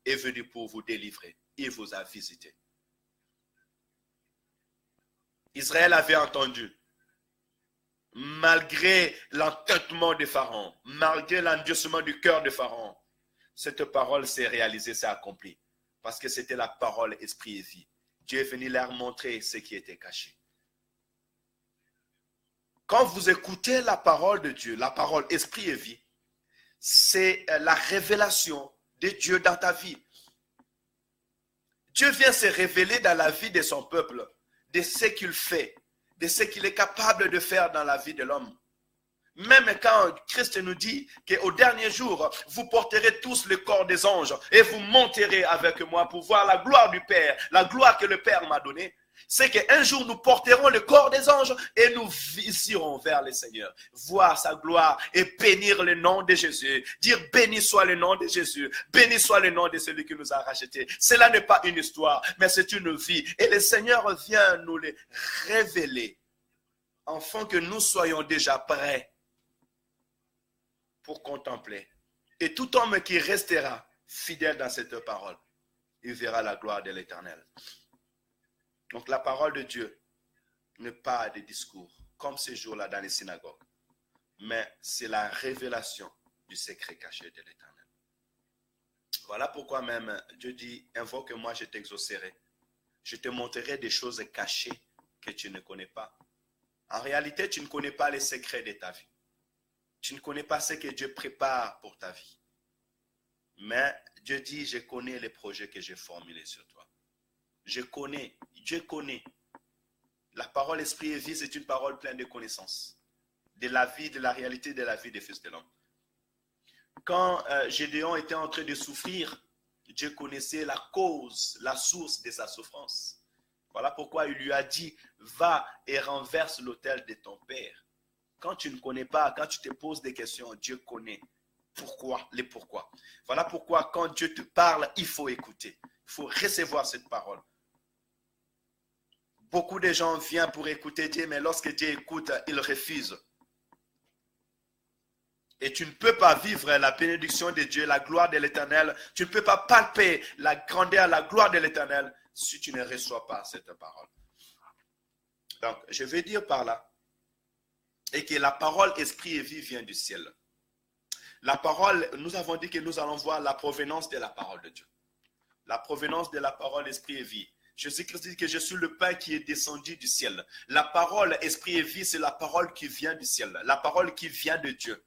est venu pour vous délivrer. Il vous a visité. Israël avait entendu. Malgré l'entêtement de Pharaon, malgré l'endurcissement du cœur de Pharaon, cette parole s'est réalisée, s'est accomplie. Parce que c'était la parole esprit et vie. Dieu est venu leur montrer ce qui était caché. Quand vous écoutez la parole de Dieu, la parole esprit et vie, c'est la révélation de Dieu dans ta vie. Dieu vient se révéler dans la vie de son peuple, de ce qu'il fait, de ce qu'il est capable de faire dans la vie de l'homme. Même quand Christ nous dit qu'au dernier jour, vous porterez tous le corps des anges et vous monterez avec moi pour voir la gloire du Père, la gloire que le Père m'a donnée, c'est qu'un jour nous porterons le corps des anges et nous irons vers le Seigneur, voir sa gloire et bénir le nom de Jésus, dire béni soit le nom de Jésus, béni soit le nom de celui qui nous a rachetés. Cela n'est pas une histoire, mais c'est une vie et le Seigneur vient nous le révéler afin que nous soyons déjà prêts pour contempler. Et tout homme qui restera fidèle dans cette parole, il verra la gloire de l'Éternel. Donc la parole de Dieu n'est pas des discours, comme ces jours-là dans les synagogues, mais c'est la révélation du secret caché de l'Éternel. Voilà pourquoi même Dieu dit, invoque-moi, je t'exaucerai. Je te montrerai des choses cachées que tu ne connais pas. En réalité, tu ne connais pas les secrets de ta vie. Tu ne connais pas ce que Dieu prépare pour ta vie. Mais Dieu dit, je connais les projets que j'ai formulés sur toi. Je connais, Dieu connaît. La parole esprit et vie, c'est une parole pleine de connaissances. De la vie, de la réalité de la vie des fils de l'homme. Quand Gédéon était en train de souffrir, Dieu connaissait la cause, la source de sa souffrance. Voilà pourquoi il lui a dit, va et renverse l'autel de ton père. Quand tu ne connais pas, quand tu te poses des questions, Dieu connaît pourquoi, les pourquoi. Voilà pourquoi quand Dieu te parle, il faut écouter. Il faut recevoir cette parole. Beaucoup de gens viennent pour écouter Dieu, mais lorsque Dieu écoute, ils refusent. Et tu ne peux pas vivre la bénédiction de Dieu, la gloire de l'Éternel. Tu ne peux pas palper la grandeur, la gloire de l'Éternel si tu ne reçois pas cette parole. Donc, je veux dire par là, et que la parole esprit et vie vient du ciel. La parole, nous avons dit que nous allons voir la provenance de la parole de Dieu. La provenance de la parole esprit et vie. Jésus-Christ dit que je suis le pain qui est descendu du ciel. La parole esprit et vie, c'est la parole qui vient du ciel. La parole qui vient de Dieu.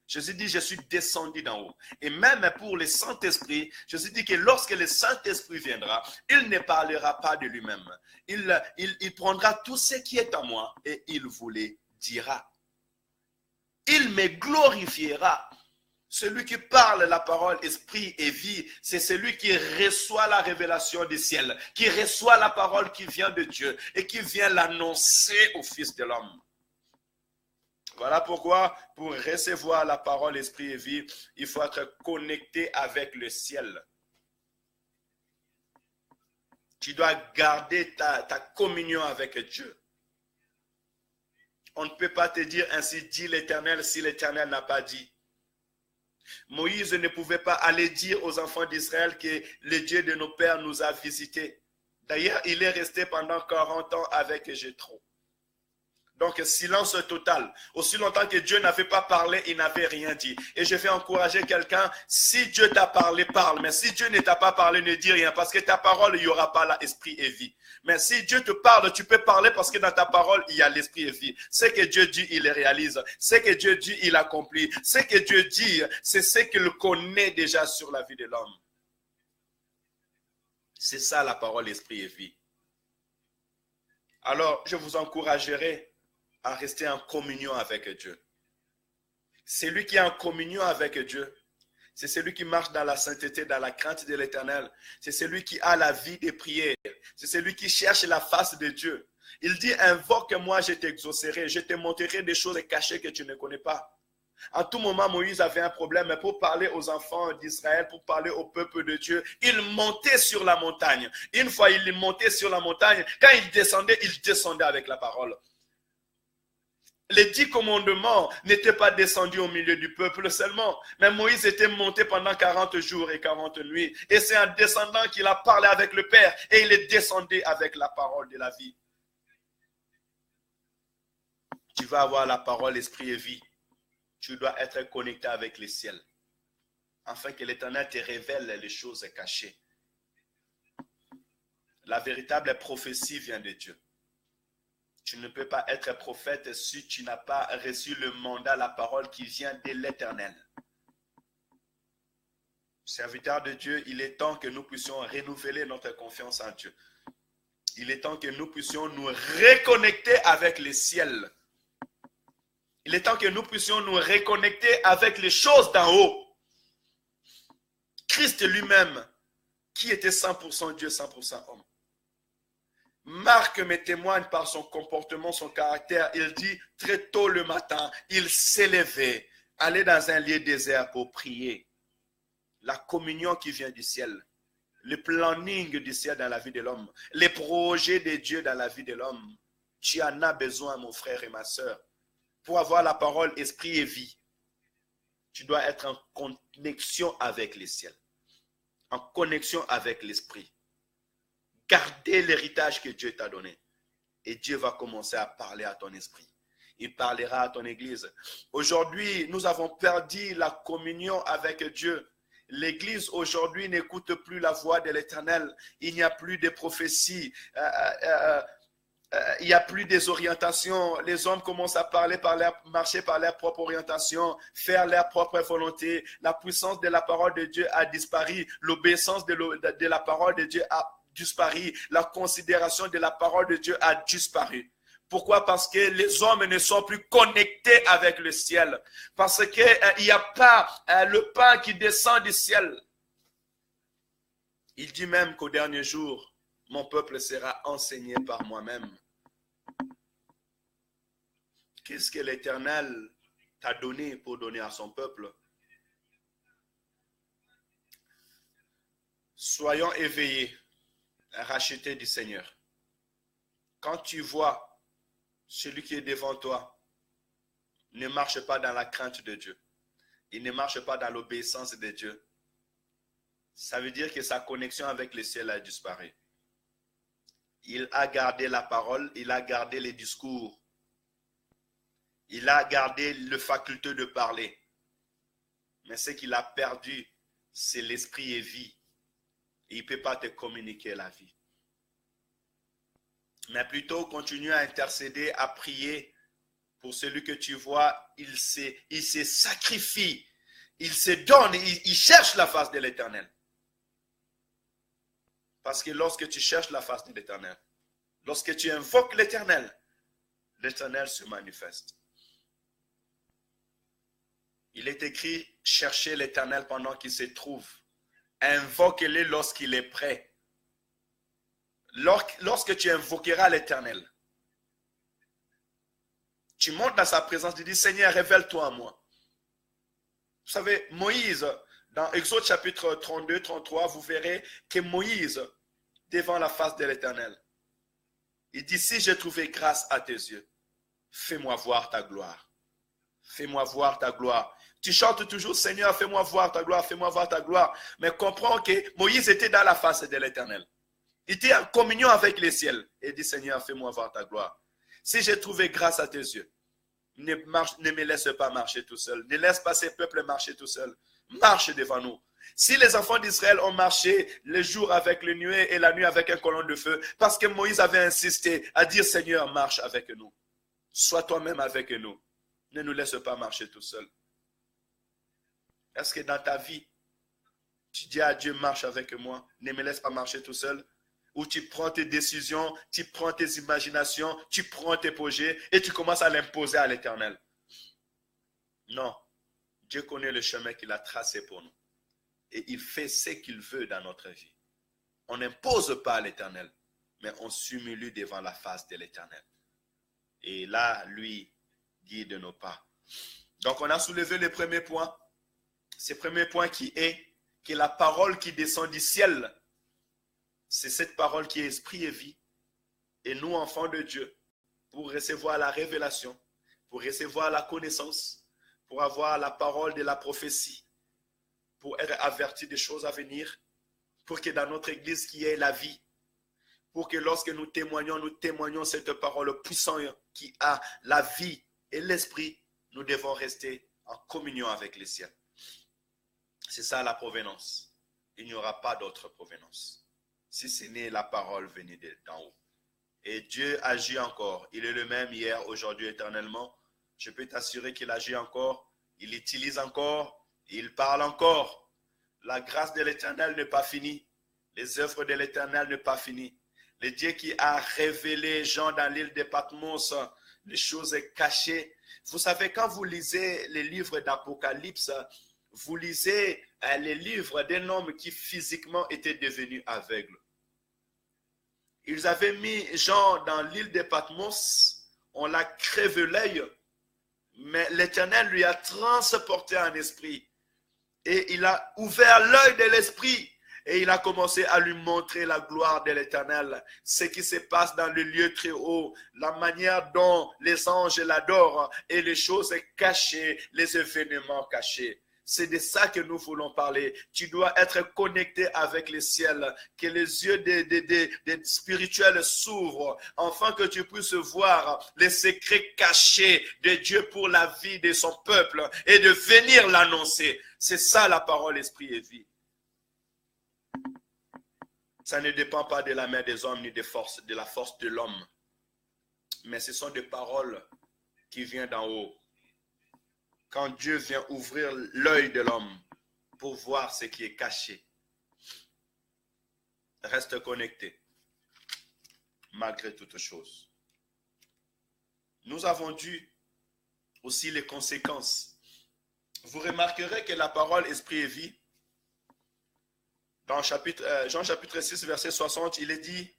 Jésus dit, je suis descendu d'en haut. Et même pour le Saint-Esprit, Jésus dit que lorsque le Saint-Esprit viendra, il ne parlera pas de lui-même. Il prendra tout ce qui est en moi et il vous le dira. Il me glorifiera. Celui qui parle la parole esprit et vie, c'est celui qui reçoit la révélation du ciel, qui reçoit la parole qui vient de Dieu et qui vient l'annoncer au Fils de l'homme. Voilà pourquoi, pour recevoir la parole esprit et vie, il faut être connecté avec le ciel. Tu dois garder ta communion avec Dieu. On ne peut pas te dire ainsi dit l'Éternel si l'Éternel n'a pas dit. Moïse ne pouvait pas aller dire aux enfants d'Israël que le Dieu de nos pères nous a visités. D'ailleurs, il est resté pendant 40 ans avec Jéthro. Donc, silence total. Aussi longtemps que Dieu n'avait pas parlé, il n'avait rien dit. Et je vais encourager quelqu'un, si Dieu t'a parlé, parle. Mais si Dieu ne t'a pas parlé, ne dis rien. Parce que ta parole, il n'y aura pas l'esprit et vie. Mais si Dieu te parle, tu peux parler parce que dans ta parole, il y a l'esprit et vie. Ce que Dieu dit, il le réalise. Ce que Dieu dit, il accomplit. Ce que Dieu dit, c'est ce qu'il connaît déjà sur la vie de l'homme. C'est ça la parole, esprit et vie. Alors, je vous encouragerai à rester en communion avec Dieu. Celui qui est en communion avec Dieu, c'est celui qui marche dans la sainteté, dans la crainte de l'Éternel. C'est celui qui a la vie des prières. C'est celui qui cherche la face de Dieu. Il dit, invoque-moi, je t'exaucerai. Je te montrerai des choses cachées que tu ne connais pas. En tout moment, Moïse avait un problème, mais pour parler aux enfants d'Israël, pour parler au peuple de Dieu, il montait sur la montagne. Une fois, il montait sur la montagne. Quand il descendait avec la parole. Les 10 commandements n'étaient pas descendus au milieu du peuple seulement. Mais Moïse était monté pendant 40 jours et 40 nuits. Et c'est en descendant qu'il a parlé avec le Père. Et il est descendu avec la parole de la vie. Tu vas avoir la parole, esprit et vie. Tu dois être connecté avec le ciel. Afin que l'Éternel te révèle les choses cachées. La véritable prophétie vient de Dieu. Tu ne peux pas être prophète si tu n'as pas reçu le mandat, la parole qui vient de l'Éternel. Serviteur de Dieu, il est temps que nous puissions renouveler notre confiance en Dieu. Il est temps que nous puissions nous reconnecter avec les ciels. Il est temps que nous puissions nous reconnecter avec les choses d'en haut. Christ lui-même, qui était 100% Dieu, 100% homme. Marc me témoigne par son comportement, son caractère. Il dit, très tôt le matin, il s'est levé, allait dans un lieu désert pour prier. La communion qui vient du ciel. Le planning du ciel dans la vie de l'homme, les projets de Dieu dans la vie de l'homme. Tu en as besoin, mon frère et ma soeur, pour avoir la parole, esprit et vie. Tu dois être en connexion avec les ciels, en connexion avec l'esprit. Garder l'héritage que Dieu t'a donné. Et Dieu va commencer à parler à ton esprit. Il parlera à ton église. Aujourd'hui, nous avons perdu la communion avec Dieu. L'église aujourd'hui n'écoute plus la voix de l'Éternel. Il n'y a plus de prophéties. Il n'y a plus des orientations. Les hommes commencent à marcher par leur propre orientation, faire leur propre volonté. La puissance de la parole de Dieu a disparu. L'obéissance de la parole de Dieu a disparu. La considération de la parole de Dieu a disparu. Pourquoi? Parce que les hommes ne sont plus connectés avec le ciel. Parce qu'il n'y a pas le pain qui descend du ciel. Il dit même qu'au dernier jour, mon peuple sera enseigné par moi-même. Qu'est-ce que l'Éternel t'a donné pour donner à son peuple? Soyons éveillés, rachetés du Seigneur. Quand tu vois celui qui est devant toi, ne marche pas dans la crainte de Dieu. Il ne marche pas dans l'obéissance de Dieu. Ça veut dire que sa connexion avec le ciel a disparu. Il a gardé la parole, il a gardé les discours. Il a gardé la faculté de parler. Mais ce qu'il a perdu, c'est l'esprit et vie. Et il ne peut pas te communiquer la vie. Mais plutôt continue à intercéder, à prier pour celui que tu vois. Il se sacrifie, il se donne, il cherche la face de l'Éternel. Parce que lorsque tu cherches la face de l'Éternel, lorsque tu invoques l'Éternel, l'Éternel se manifeste. Il est écrit, cherchez l'Éternel pendant qu'il se trouve. Invoque-le lorsqu'il est prêt. Lorsque tu invoqueras l'Éternel, tu montes dans sa présence, tu dis, Seigneur, révèle-toi à moi. Vous savez, Moïse, dans Exode chapitre 32, 33, vous verrez que Moïse, devant la face de l'Éternel, il dit, si j'ai trouvé grâce à tes yeux, fais-moi voir ta gloire. Fais-moi voir ta gloire. Tu chantes toujours, Seigneur, fais-moi voir ta gloire, fais-moi voir ta gloire. Mais comprends que Moïse était dans la face de l'Éternel. Il était en communion avec les ciels. Et dit, Seigneur, fais-moi voir ta gloire. Si j'ai trouvé grâce à tes yeux, ne me laisse pas marcher tout seul. Ne laisse pas ces peuples marcher tout seul. Marche devant nous. Si les enfants d'Israël ont marché le jour avec le nuée et la nuit avec un colonne de feu, parce que Moïse avait insisté à dire, Seigneur, marche avec nous. Sois toi-même avec nous. Ne nous laisse pas marcher tout seul. Est-ce que dans ta vie, tu dis à Dieu, marche avec moi, ne me laisse pas marcher tout seul? Ou tu prends tes décisions, tu prends tes imaginations, tu prends tes projets et tu commences à l'imposer à l'Éternel. Non. Dieu connaît le chemin qu'il a tracé pour nous. Et il fait ce qu'il veut dans notre vie. On n'impose pas à l'Éternel, mais on s'humilie devant la face de l'Éternel. Et là, lui guide nos pas. Donc, on a soulevé le premier point. Ce premier point qui est que la parole qui descend du ciel, c'est cette parole qui est esprit et vie. Et nous, enfants de Dieu, pour recevoir la révélation, pour recevoir la connaissance, pour avoir la parole de la prophétie, pour être avertis des choses à venir, pour que dans notre église qui ait la vie, pour que lorsque nous témoignons cette parole puissante qui a la vie et l'esprit, nous devons rester en communion avec les cieux. C'est ça la provenance. Il n'y aura pas d'autre provenance. Si ce n'est la parole venue d'en haut. Et Dieu agit encore. Il est le même hier, aujourd'hui, éternellement. Je peux t'assurer qu'il agit encore. Il utilise encore. Il parle encore. La grâce de l'Éternel n'est pas finie. Les œuvres de l'Éternel n'est pas finies. Le Dieu qui a révélé Jean dans l'île de Patmos, les choses cachées. Vous savez, quand vous lisez les livres d'Apocalypse, vous lisez les livres d'un homme qui physiquement était devenu aveugle. Ils avaient mis Jean dans l'île de Patmos, on l'a crevé l'œil, mais l'Éternel lui a transporté en esprit. Et il a ouvert l'œil de l'esprit. Et il a commencé à lui montrer la gloire de l'Éternel, ce qui se passe dans le lieu très haut, la manière dont les anges l'adorent et les choses cachées, les événements cachés. C'est de ça que nous voulons parler. Tu dois être connecté avec le ciel, que les yeux des spirituels s'ouvrent, afin que tu puisses voir les secrets cachés de Dieu pour la vie de son peuple et de venir l'annoncer. C'est ça la parole, esprit et vie. Ça ne dépend pas de la main des hommes ni de la force de l'homme. Mais ce sont des paroles qui viennent d'en haut. Quand Dieu vient ouvrir l'œil de l'homme pour voir ce qui est caché. Reste connecté, malgré toutes choses. Nous avons dû aussi les conséquences. Vous remarquerez que la parole esprit et vie, dans Jean chapitre 6, verset 60, il est dit,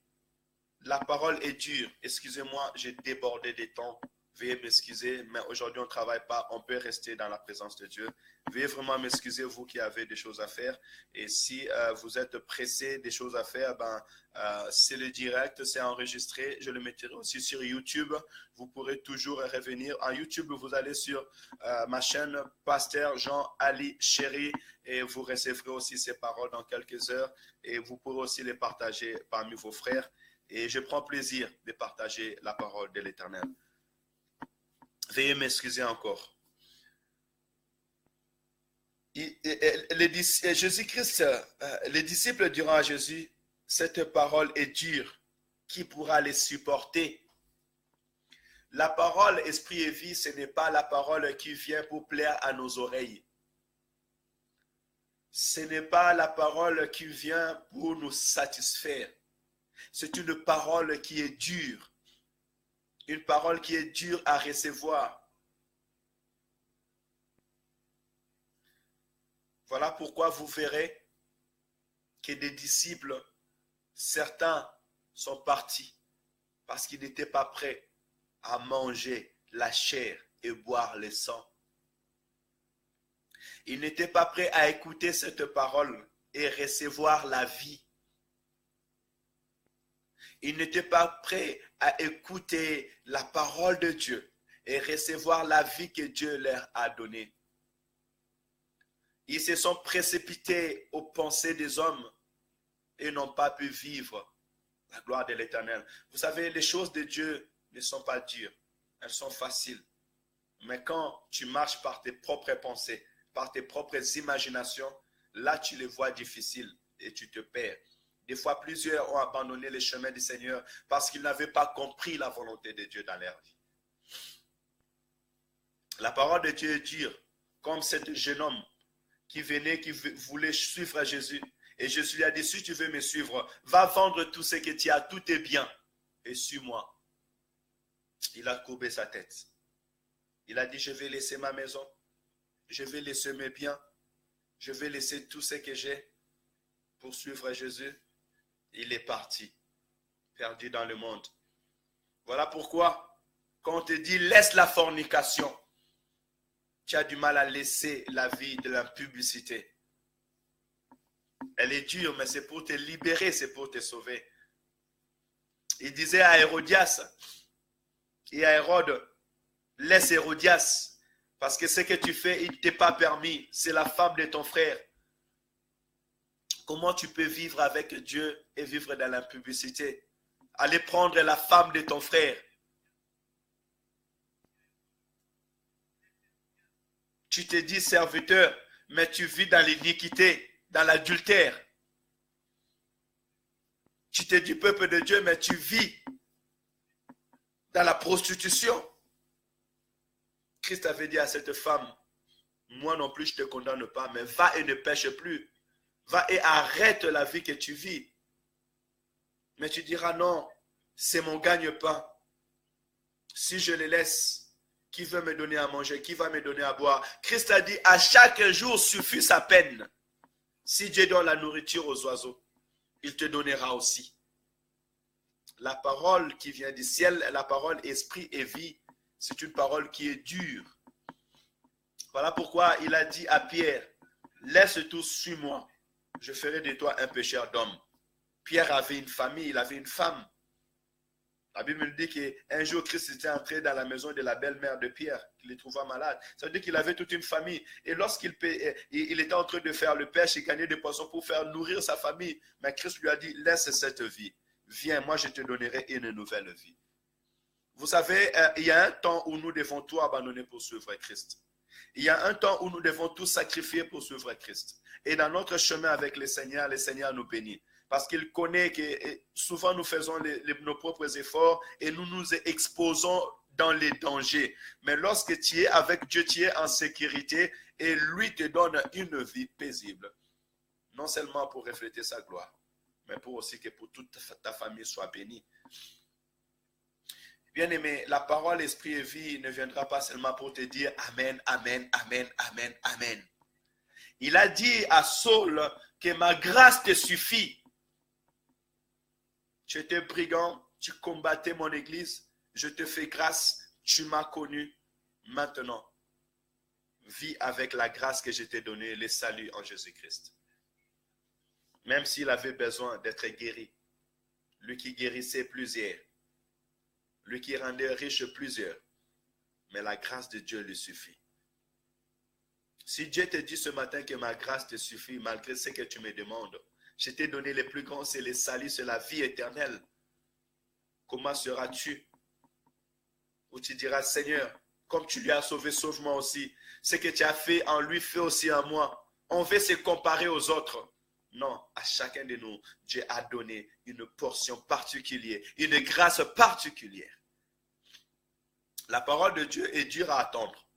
la parole est dure. Excusez-moi, j'ai débordé des temps. Veuillez m'excuser, mais aujourd'hui on ne travaille pas, on peut rester dans la présence de Dieu. Veuillez vraiment m'excuser, vous qui avez des choses à faire. Et si vous êtes pressé des choses à faire, c'est le direct, c'est enregistré. Je le mettrai aussi sur YouTube. Vous pourrez toujours revenir. En YouTube, vous allez sur ma chaîne Pasteur Jean-Ali Chéri et vous recevrez aussi ces paroles dans quelques heures. Et vous pourrez aussi les partager parmi vos frères. Et je prends plaisir de partager la parole de l'Éternel. Veuillez m'excuser encore. Jésus-Christ, les disciples diront à Jésus, cette parole est dure, qui pourra les supporter? La parole esprit et vie, ce n'est pas la parole qui vient pour plaire à nos oreilles. Ce n'est pas la parole qui vient pour nous satisfaire. C'est une parole qui est dure. Une parole qui est dure à recevoir. Voilà pourquoi vous verrez que des disciples, certains sont partis parce qu'ils n'étaient pas prêts à manger la chair et boire le sang. Ils n'étaient pas prêts à écouter cette parole et recevoir la vie. Ils n'étaient pas prêts à écouter la parole de Dieu et recevoir la vie que Dieu leur a donnée. Ils se sont précipités aux pensées des hommes et n'ont pas pu vivre la gloire de l'Éternel. Vous savez, les choses de Dieu ne sont pas dures, elles sont faciles. Mais quand tu marches par tes propres pensées, par tes propres imaginations, là tu les vois difficiles et tu te perds. Des fois, plusieurs ont abandonné les chemins du Seigneur parce qu'ils n'avaient pas compris la volonté de Dieu dans leur vie. La parole de Dieu est dure, comme cet jeune homme qui venait, qui voulait suivre Jésus. Et Jésus lui a dit, si tu veux me suivre, va vendre tout ce que tu as, tout est bien, et suis-moi. Il a courbé sa tête. Il a dit, je vais laisser ma maison, je vais laisser mes biens, je vais laisser tout ce que j'ai pour suivre Jésus. Il est parti, perdu dans le monde. Voilà pourquoi, quand on te dit laisse la fornication, tu as du mal à laisser la vie de la publicité. Elle est dure, mais c'est pour te libérer, c'est pour te sauver. Il disait à Hérodias et à Hérode, laisse Hérodias, parce que ce que tu fais, il ne t'est pas permis, c'est la femme de ton frère. Comment tu peux vivre avec Dieu et vivre dans l'impudicité? Aller prendre la femme de ton frère. Tu te dis serviteur, mais tu vis dans l'iniquité, dans l'adultère. Tu te dis peuple de Dieu, mais tu vis dans la prostitution. Christ avait dit à cette femme, moi non plus je ne te condamne pas, mais va et ne pêche plus. Va et arrête la vie que tu vis. Mais tu diras non, c'est mon gagne-pain. Si je les laisse, qui veut me donner à manger? Qui va me donner à boire? Christ a dit, à chaque jour suffit sa peine. Si Dieu donne la nourriture aux oiseaux, il te donnera aussi. La parole qui vient du ciel, la parole esprit et vie, c'est une parole qui est dure. Voilà pourquoi il a dit à Pierre, laisse tout sur moi, je ferai de toi un pécheur d'homme. Pierre avait une famille, il avait une femme. La Bible nous dit qu'un jour, Christ était entré dans la maison de la belle-mère de Pierre, qu'il les trouva malade. Ça veut dire qu'il avait toute une famille. Et lorsqu'il était en train de faire le pêche et gagner des poissons pour faire nourrir sa famille, mais Christ lui a dit, laisse cette vie. Viens, moi je te donnerai une nouvelle vie. Vous savez, il y a un temps où nous devons tout abandonner pour suivre Christ. Il y a un temps où nous devons tout sacrifier pour suivre Christ. Et dans notre chemin avec le Seigneur nous bénit. Parce qu'il connaît que souvent nous faisons nos propres efforts et nous nous exposons dans les dangers. Mais lorsque tu es avec Dieu, tu es en sécurité et lui te donne une vie paisible. Non seulement pour refléter sa gloire, mais pour aussi que pour toute ta famille soit bénie. Bien-aimé, la parole esprit et vie ne viendra pas seulement pour te dire Amen, Amen, Amen, Amen, Amen. Il a dit à Saul que ma grâce te suffit. Tu étais brigand, tu combattais mon église, je te fais grâce, tu m'as connu. Maintenant, vis avec la grâce que je t'ai donnée, le salut en Jésus-Christ. Même s'il avait besoin d'être guéri, lui qui guérissait plusieurs, lui qui rendait riche plusieurs, mais la grâce de Dieu lui suffit. Si Dieu te dit ce matin que ma grâce te suffit, malgré ce que tu me demandes, je t'ai donné le plus grand, c'est le salut, c'est la vie éternelle. Comment seras-tu? Ou tu diras, Seigneur, comme tu lui as sauvé, sauve-moi aussi. Ce que tu as fait en lui, fais aussi en moi. On veut se comparer aux autres. Non, à chacun de nous, Dieu a donné une portion particulière, une grâce particulière. La parole de Dieu est dure à attendre,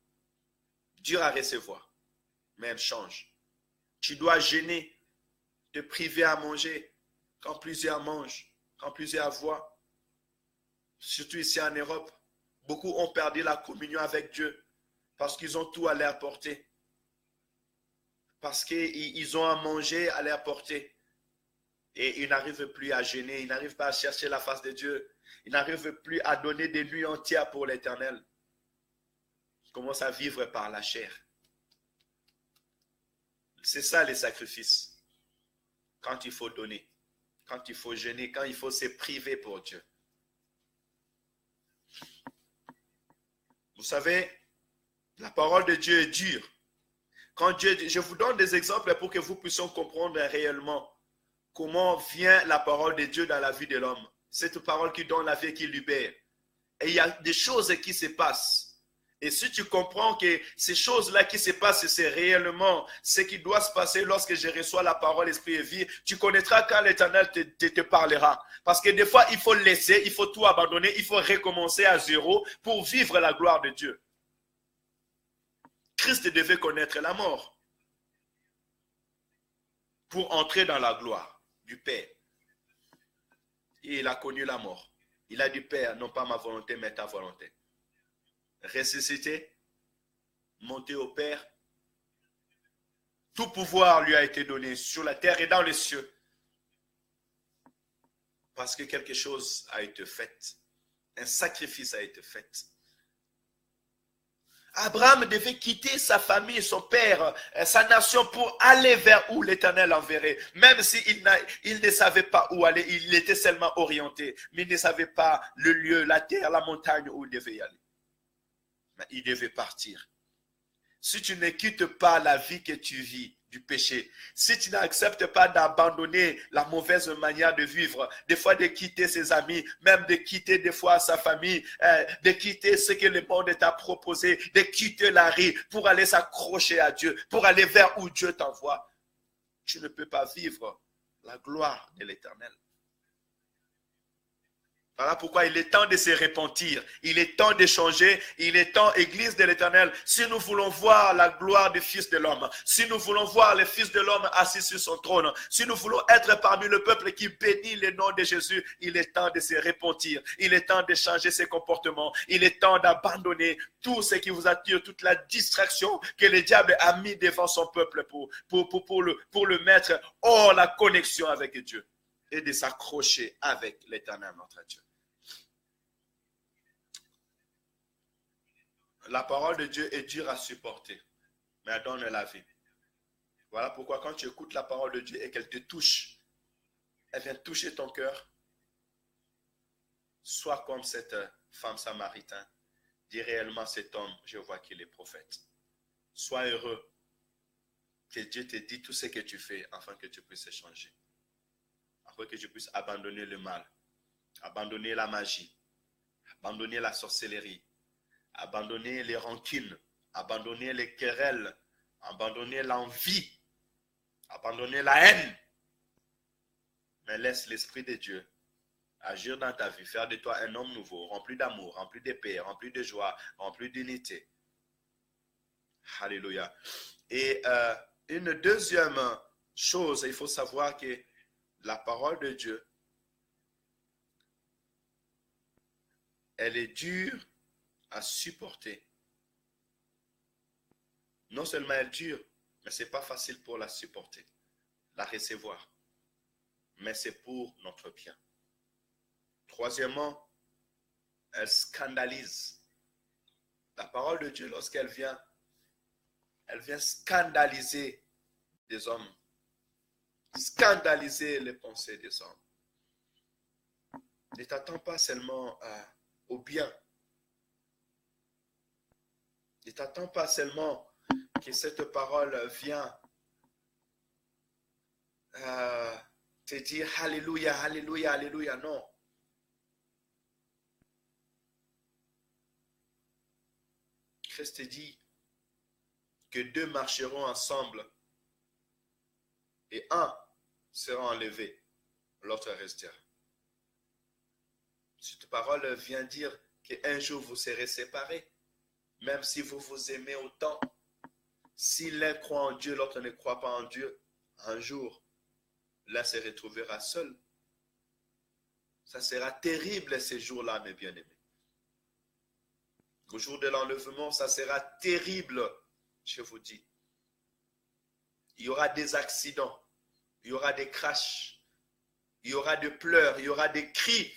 dure à recevoir, mais elle change. Tu dois gêner, te priver à manger quand plusieurs mangent, quand plusieurs voient. Surtout ici en Europe, beaucoup ont perdu la communion avec Dieu parce qu'ils ont tout à leur portée. Parce qu'ils ont à manger à leur portée. Et ils n'arrivent plus à gêner, ils n'arrivent pas à chercher la face de Dieu. Ils n'arrivent plus à donner des nuits entières pour l'Éternel. Ils commencent à vivre par la chair. C'est ça les sacrifices. Quand il faut donner, quand il faut jeûner, quand il faut se priver pour Dieu. Vous savez, la parole de Dieu est dure. Quand Dieu, je vous donne des exemples pour que vous puissiez comprendre réellement comment vient la parole de Dieu dans la vie de l'homme. Cette parole qui donne la vie et qui libère. Et il y a des choses qui se passent. Et si tu comprends que ces choses-là qui se passent, c'est réellement ce qui doit se passer lorsque je reçois la parole esprit et vie, tu connaîtras quand l'Éternel te parlera. Parce que des fois, il faut laisser, il faut tout abandonner, il faut recommencer à zéro pour vivre la gloire de Dieu. Christ devait connaître la mort pour entrer dans la gloire du Père. Et il a connu la mort. Il a dit, Père, non pas ma volonté, mais ta volonté. Ressuscité, monté au Père. Tout pouvoir lui a été donné sur la terre et dans les cieux. Parce que quelque chose a été fait. Un sacrifice a été fait. Abraham devait quitter sa famille, son père, sa nation pour aller vers où l'Éternel enverrait. Même s'il ne savait pas où aller, il était seulement orienté. Mais il ne savait pas le lieu, la terre, la montagne où il devait y aller. Mais il devait partir. Si tu ne quittes pas la vie que tu vis du péché, si tu n'acceptes pas d'abandonner la mauvaise manière de vivre, des fois de quitter ses amis, même de quitter des fois sa famille, de quitter ce que le monde t'a proposé, de quitter la rue pour aller s'accrocher à Dieu, pour aller vers où Dieu t'envoie, tu ne peux pas vivre la gloire de l'Éternel. Voilà pourquoi il est temps de se repentir. Il est temps de changer. Il est temps, Église de l'Éternel, si nous voulons voir la gloire du Fils de l'homme, si nous voulons voir le Fils de l'homme assis sur son trône, si nous voulons être parmi le peuple qui bénit le nom de Jésus, il est temps de se repentir. Il est temps de changer ses comportements. Il est temps d'abandonner tout ce qui vous attire, toute la distraction que le diable a mis devant son peuple pour le mettre hors la connexion avec Dieu et de s'accrocher avec l'Éternel notre Dieu. La parole de Dieu est dure à supporter, mais elle donne la vie. Voilà pourquoi quand tu écoutes la parole de Dieu et qu'elle te touche, elle vient toucher ton cœur, sois comme cette femme samaritaine. Dis réellement, cet homme, je vois qu'il est prophète. Sois heureux que Dieu te dise tout ce que tu fais afin que tu puisses changer. Afin que tu puisses abandonner le mal, abandonner la magie, abandonner la sorcellerie, abandonner les rancunes, abandonner les querelles, abandonner l'envie, abandonner la haine. Mais laisse l'Esprit de Dieu agir dans ta vie, faire de toi un homme nouveau, rempli d'amour, rempli de paix, rempli de joie, rempli d'unité. Alléluia. Et une deuxième chose, il faut savoir que la parole de Dieu, elle est dure à supporter. Non seulement elle est dure, mais ce n'est pas facile pour la supporter, la recevoir. Mais c'est pour notre bien. Troisièmement, elle scandalise. La parole de Dieu, lorsqu'elle vient, elle vient scandaliser des hommes, scandaliser les pensées des hommes. Ne t'attends pas seulement au bien. Ne t'attends pas seulement que cette parole vient te dire Alléluia, Alléluia, Alléluia. Non. Christ dit que deux marcheront ensemble et un sera enlevé, l'autre restera. Cette parole vient dire qu'un jour vous serez séparés, même si vous vous aimez autant. Si l'un croit en Dieu, l'autre ne croit pas en Dieu, un jour, l'un se retrouvera seul. Ça sera terrible ces jours-là, mes bien-aimés. Au jour de l'enlèvement, ça sera terrible, je vous dis. Il y aura des accidents, il y aura des crashs, il y aura des pleurs, il y aura des cris,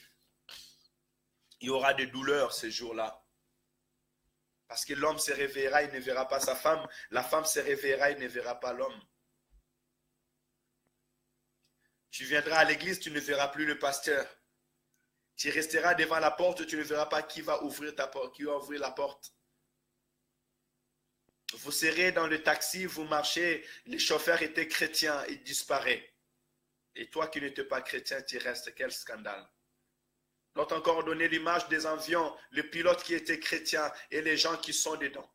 il y aura des douleurs ces jours-là. Parce que l'homme se réveillera, il ne verra pas sa femme. La femme se réveillera, il ne verra pas l'homme. Tu viendras à l'église, tu ne verras plus le pasteur. Tu resteras devant la porte, tu ne verras pas qui va ouvrir ta porte, qui va ouvrir la porte. Vous serez dans le taxi, vous marchez, le chauffeur était chrétien, il disparaît. Et toi qui n'étais pas chrétien, tu restes. Quel scandale. L'autre encore donné l'image des avions, le pilote qui était chrétien et les gens qui sont dedans.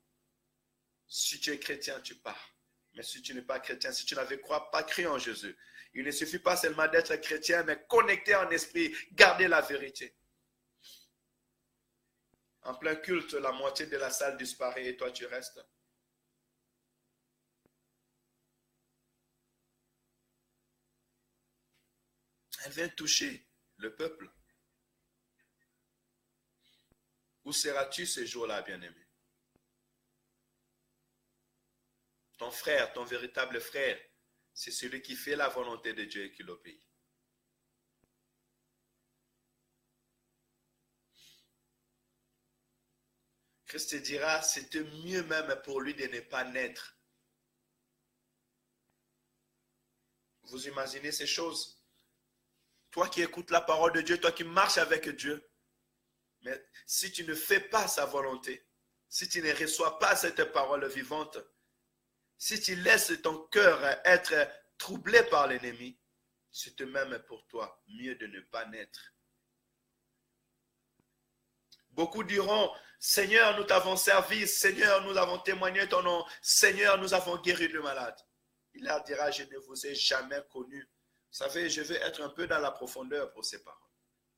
Si tu es chrétien, tu pars. Mais si tu n'es pas chrétien, si tu n'avais pas cru en Jésus, il ne suffit pas seulement d'être chrétien, mais connecté en esprit, garder la vérité. En plein culte, la moitié de la salle disparaît et toi tu restes. Elle vient toucher le peuple. Où seras-tu ces jours-là, bien-aimé? Ton frère, ton véritable frère, c'est celui qui fait la volonté de Dieu et qui l'obéit. Christ te dira, c'était mieux même pour lui de ne pas naître. Vous imaginez ces choses? Toi qui écoutes la parole de Dieu, toi qui marches avec Dieu, mais si tu ne fais pas sa volonté, si tu ne reçois pas cette parole vivante, si tu laisses ton cœur être troublé par l'ennemi, c'est même pour toi mieux de ne pas naître. Beaucoup diront, Seigneur, nous t'avons servi, Seigneur, nous avons témoigné ton nom, Seigneur, nous avons guéri le malade. Il leur dira, je ne vous ai jamais connu. Vous savez, je vais être un peu dans la profondeur pour ces paroles.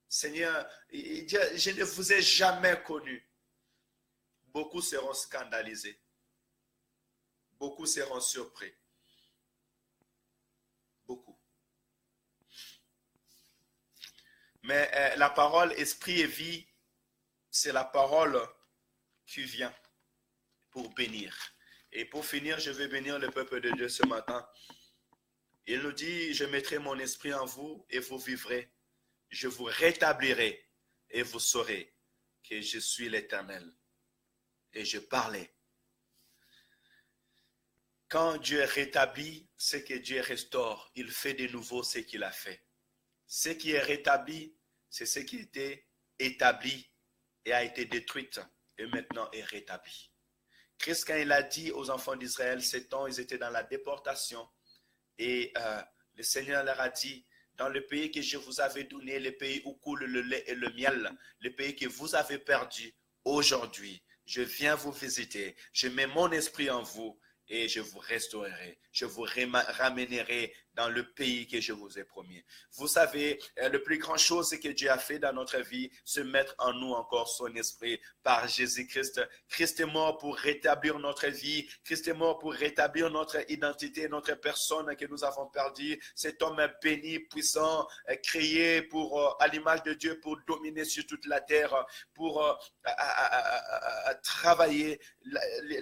Seigneur, il dit, je ne vous ai jamais connu. Beaucoup seront scandalisés. Beaucoup seront surpris. Beaucoup. Mais la parole esprit et vie, c'est la parole qui vient pour bénir. Et pour finir, je vais bénir le peuple de Dieu ce matin. Il nous dit, je mettrai mon esprit en vous et vous vivrez. Je vous rétablirai et vous saurez que je suis l'Éternel. Et je parlais. Quand Dieu rétablit, c'est que Dieu restaure. Il fait de nouveau ce qu'il a fait. Ce qui est rétabli, c'est ce qui était établi et a été détruit et maintenant est rétabli. Christ, quand il a dit aux enfants d'Israël, ces temps, ils étaient dans la déportation et le Seigneur leur a dit, dans le pays que je vous avais donné, le pays où coule le lait et le miel, le pays que vous avez perdu, aujourd'hui, je viens vous visiter, je mets mon esprit en vous et je vous restaurerai, je vous ramènerai dans le pays que je vous ai promis. Vous savez, le plus grand chose que Dieu a fait dans notre vie, c'est mettre en nous encore son esprit par Jésus-Christ. Christ est mort pour rétablir notre vie. Christ est mort pour rétablir notre identité, notre personne que nous avons perdue. Cet homme béni, puissant, créé pour, à l'image de Dieu pour dominer sur toute la terre, pour travailler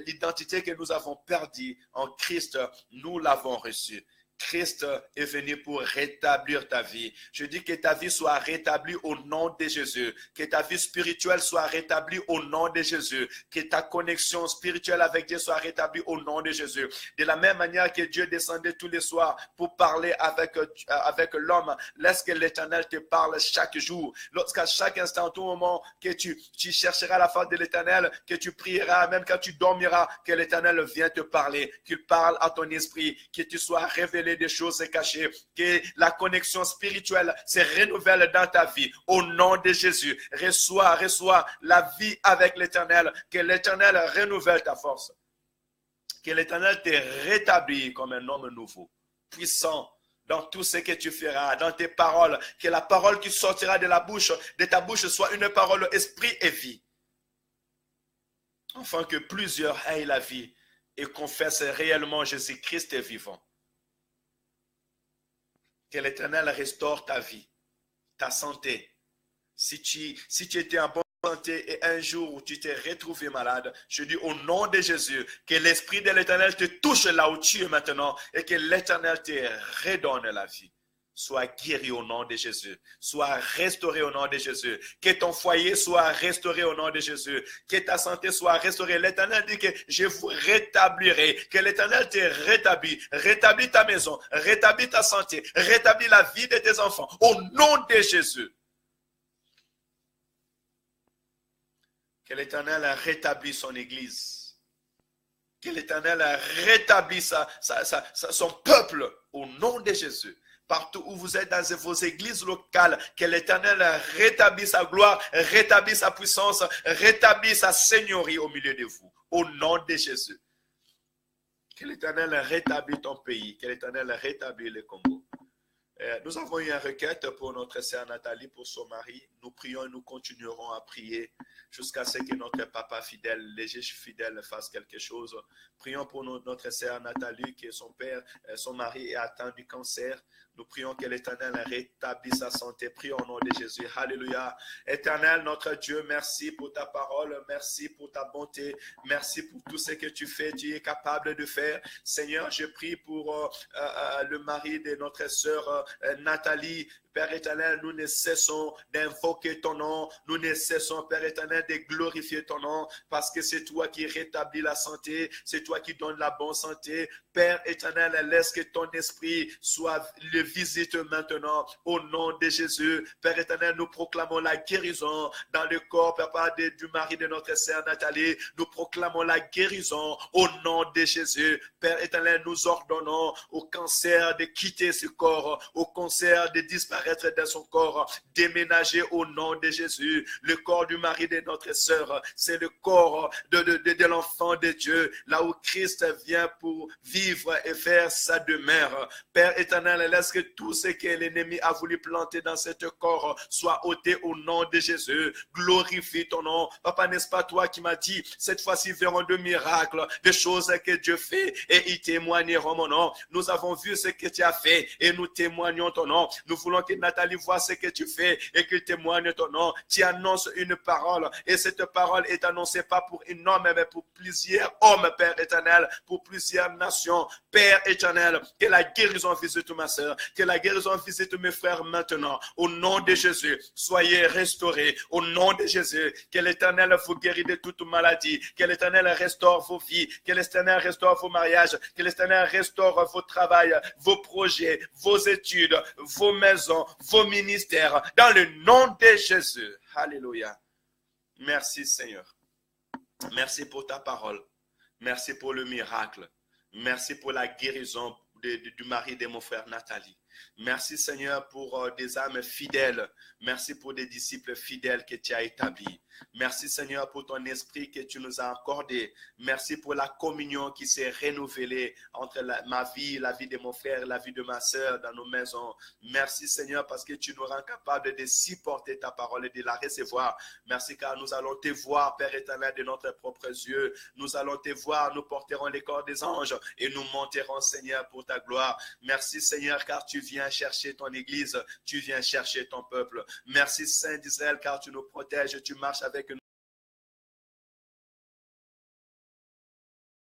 l'identité que nous avons perdue en Christ, nous l'avons reçue. Christ est venu pour rétablir ta vie. Je dis que ta vie soit rétablie au nom de Jésus. Que ta vie spirituelle soit rétablie au nom de Jésus. Que ta connexion spirituelle avec Dieu soit rétablie au nom de Jésus. De la même manière que Dieu descendait tous les soirs pour parler avec l'homme, laisse que l'Éternel te parle chaque jour. Lorsqu'à chaque instant, tout moment que tu chercheras la face de l'Éternel, que tu prieras, même quand tu dormiras, que l'Éternel vienne te parler, qu'il parle à ton esprit, que tu sois révélé des choses cachées, que la connexion spirituelle se renouvelle dans ta vie. Au nom de Jésus, reçois la vie avec l'Éternel, que l'Éternel renouvelle ta force, que l'Éternel te rétablit comme un homme nouveau, puissant dans tout ce que tu feras, dans tes paroles, que la parole qui sortira de ta bouche soit une parole esprit et vie, afin que plusieurs aient la vie et confessent réellement Jésus-Christ est vivant. Que l'Éternel restaure ta vie, ta santé. Si tu étais en bonne santé et un jour où tu t'es retrouvé malade, je dis au nom de Jésus, que l'Esprit de l'Éternel te touche là où tu es maintenant et que l'Éternel te redonne la vie. Sois guéri au nom de Jésus. Sois restauré au nom de Jésus. Que ton foyer soit restauré au nom de Jésus. Que ta santé soit restaurée. L'Éternel dit que je vous rétablirai. Que l'Éternel te rétablit. Rétablis ta maison. Rétablis ta santé. Rétablis la vie de tes enfants. Au nom de Jésus. Que l'Éternel rétablisse son église. Que l'Éternel rétablisse son peuple au nom de Jésus. Partout où vous êtes dans vos églises locales, que l'Éternel rétablisse sa gloire, rétablisse sa puissance, rétablisse sa seigneurie au milieu de vous. Au nom de Jésus. Que l'Éternel rétablisse ton pays, que l'Éternel rétablisse le Congo. Nous avons eu une requête pour notre sœur Nathalie, pour son mari. Nous prions et nous continuerons à prier jusqu'à ce que notre papa fidèle, léger fidèle, fasse quelque chose. Prions pour notre sœur Nathalie, que son mari est atteint du cancer. Nous prions que l'Éternel rétablisse sa santé. Prions au nom de Jésus. Alléluia. Éternel, notre Dieu, merci pour ta parole. Merci pour ta bonté. Merci pour tout ce que tu fais. Tu es capable de faire. Seigneur, je prie pour le mari de notre sœur Nathalie. Père éternel, nous ne cessons d'invoquer ton nom. Nous ne cessons, Père éternel, de glorifier ton nom parce que c'est toi qui rétablis la santé. C'est toi qui donnes la bonne santé. Père éternel, laisse que ton esprit soit le visite maintenant au nom de Jésus. Père éternel, nous proclamons la guérison dans le corps, Papa, du mari de notre sœur Nathalie. Nous proclamons la guérison au nom de Jésus. Père éternel, nous ordonnons au cancer de quitter ce corps, au cancer de disparaître disparaître dans son corps, déménager au nom de Jésus. Le corps du mari de notre sœur, c'est le corps de l'enfant de Dieu, là où Christ vient pour vivre et faire sa demeure. Père éternel, laisse que tout ce que l'ennemi a voulu planter dans ce corps soit ôté au nom de Jésus. Glorifie ton nom. Papa, n'est-ce pas toi qui m'as dit, cette fois-ci verront de miracles, des choses que Dieu fait et ils témoigneront mon nom. Nous avons vu ce que tu as fait et nous témoignons ton nom. Nous voulons que Nathalie voit ce que tu fais et qu'il témoigne ton nom. Tu annonces une parole et cette parole est annoncée pas pour un homme mais pour plusieurs hommes, Père éternel, pour plusieurs nations. Père éternel, que la guérison visite ma soeur, que la guérison visite mes frères maintenant. Au nom de Jésus, soyez restaurés. Au nom de Jésus, que l'Éternel vous guérit de toute maladie, que l'Éternel restaure vos vies, que l'Éternel restaure vos mariages, que l'Éternel restaure vos travails, vos projets, vos études, vos maisons, vos ministères, dans le nom de Jésus. Alléluia. Merci Seigneur. Merci pour ta parole. Merci pour le miracle. Merci pour la guérison du mari de mon frère Nathalie. Merci Seigneur pour des âmes fidèles. Merci pour des disciples fidèles que tu as établis. Merci Seigneur pour ton esprit que tu nous as accordé. Merci pour la communion qui s'est renouvelée entre ma vie, la vie de mon frère, la vie de ma soeur dans nos maisons. Merci Seigneur parce que tu nous rends capables de supporter ta parole et de la recevoir. Merci car nous allons te voir, Père éternel, de notre propre yeux. Nous allons te voir, nous porterons les corps des anges et nous monterons Seigneur pour ta gloire. Merci Seigneur car tu viens chercher ton église, tu viens chercher ton peuple. Merci Saint d'Israël car tu nous protèges, tu marches avec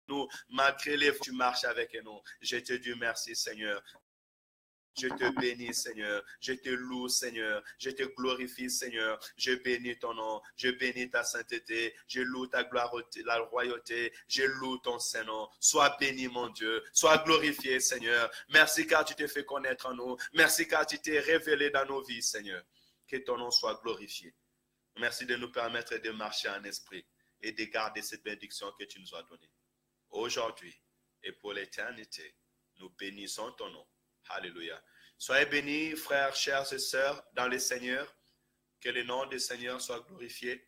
nous, malgré les vents, tu marches avec nous. Je te dis merci Seigneur. Je te bénis, Seigneur. Je te loue, Seigneur. Je te glorifie, Seigneur. Je bénis ton nom. Je bénis ta sainteté. Je loue ta gloire, la royauté. Je loue ton Saint-Nom. Sois béni, mon Dieu. Sois glorifié, Seigneur. Merci car tu t'es fait connaître en nous. Merci car tu t'es révélé dans nos vies, Seigneur. Que ton nom soit glorifié. Merci de nous permettre de marcher en esprit et de garder cette bénédiction que tu nous as donnée. Aujourd'hui et pour l'éternité, nous bénissons ton nom. Alléluia. Soyez bénis, frères, chers et sœurs, dans le Seigneur. Que le nom du Seigneur soit glorifié.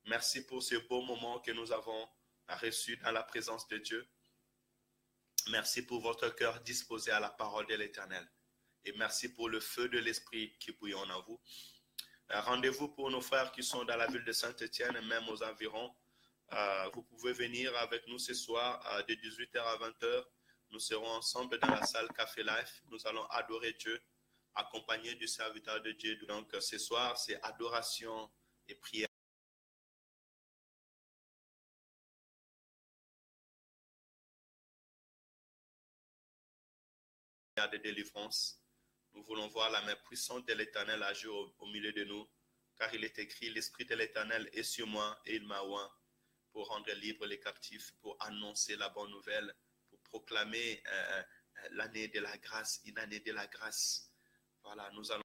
Merci pour ce beau moment que nous avons reçu dans la présence de Dieu. Merci pour votre cœur disposé à la parole de l'Éternel. Et merci pour le feu de l'Esprit qui bouillonne en vous. Rendez-vous pour nos frères qui sont dans la ville de Saint-Étienne et même aux environs. Vous pouvez venir avec nous ce soir de 18h à 20h. Nous serons ensemble dans la salle Café Life. Nous allons adorer Dieu, accompagné du serviteur de Dieu. Donc ce soir, c'est adoration et prière. De délivrance. Nous voulons voir la main puissante de l'Éternel agir au milieu de nous, car il est écrit, l'Esprit de l'Éternel est sur moi et il m'a oint pour rendre libres les captifs, pour annoncer la bonne nouvelle, pour proclamer l'année de la grâce, une année de la grâce. Voilà, nous allons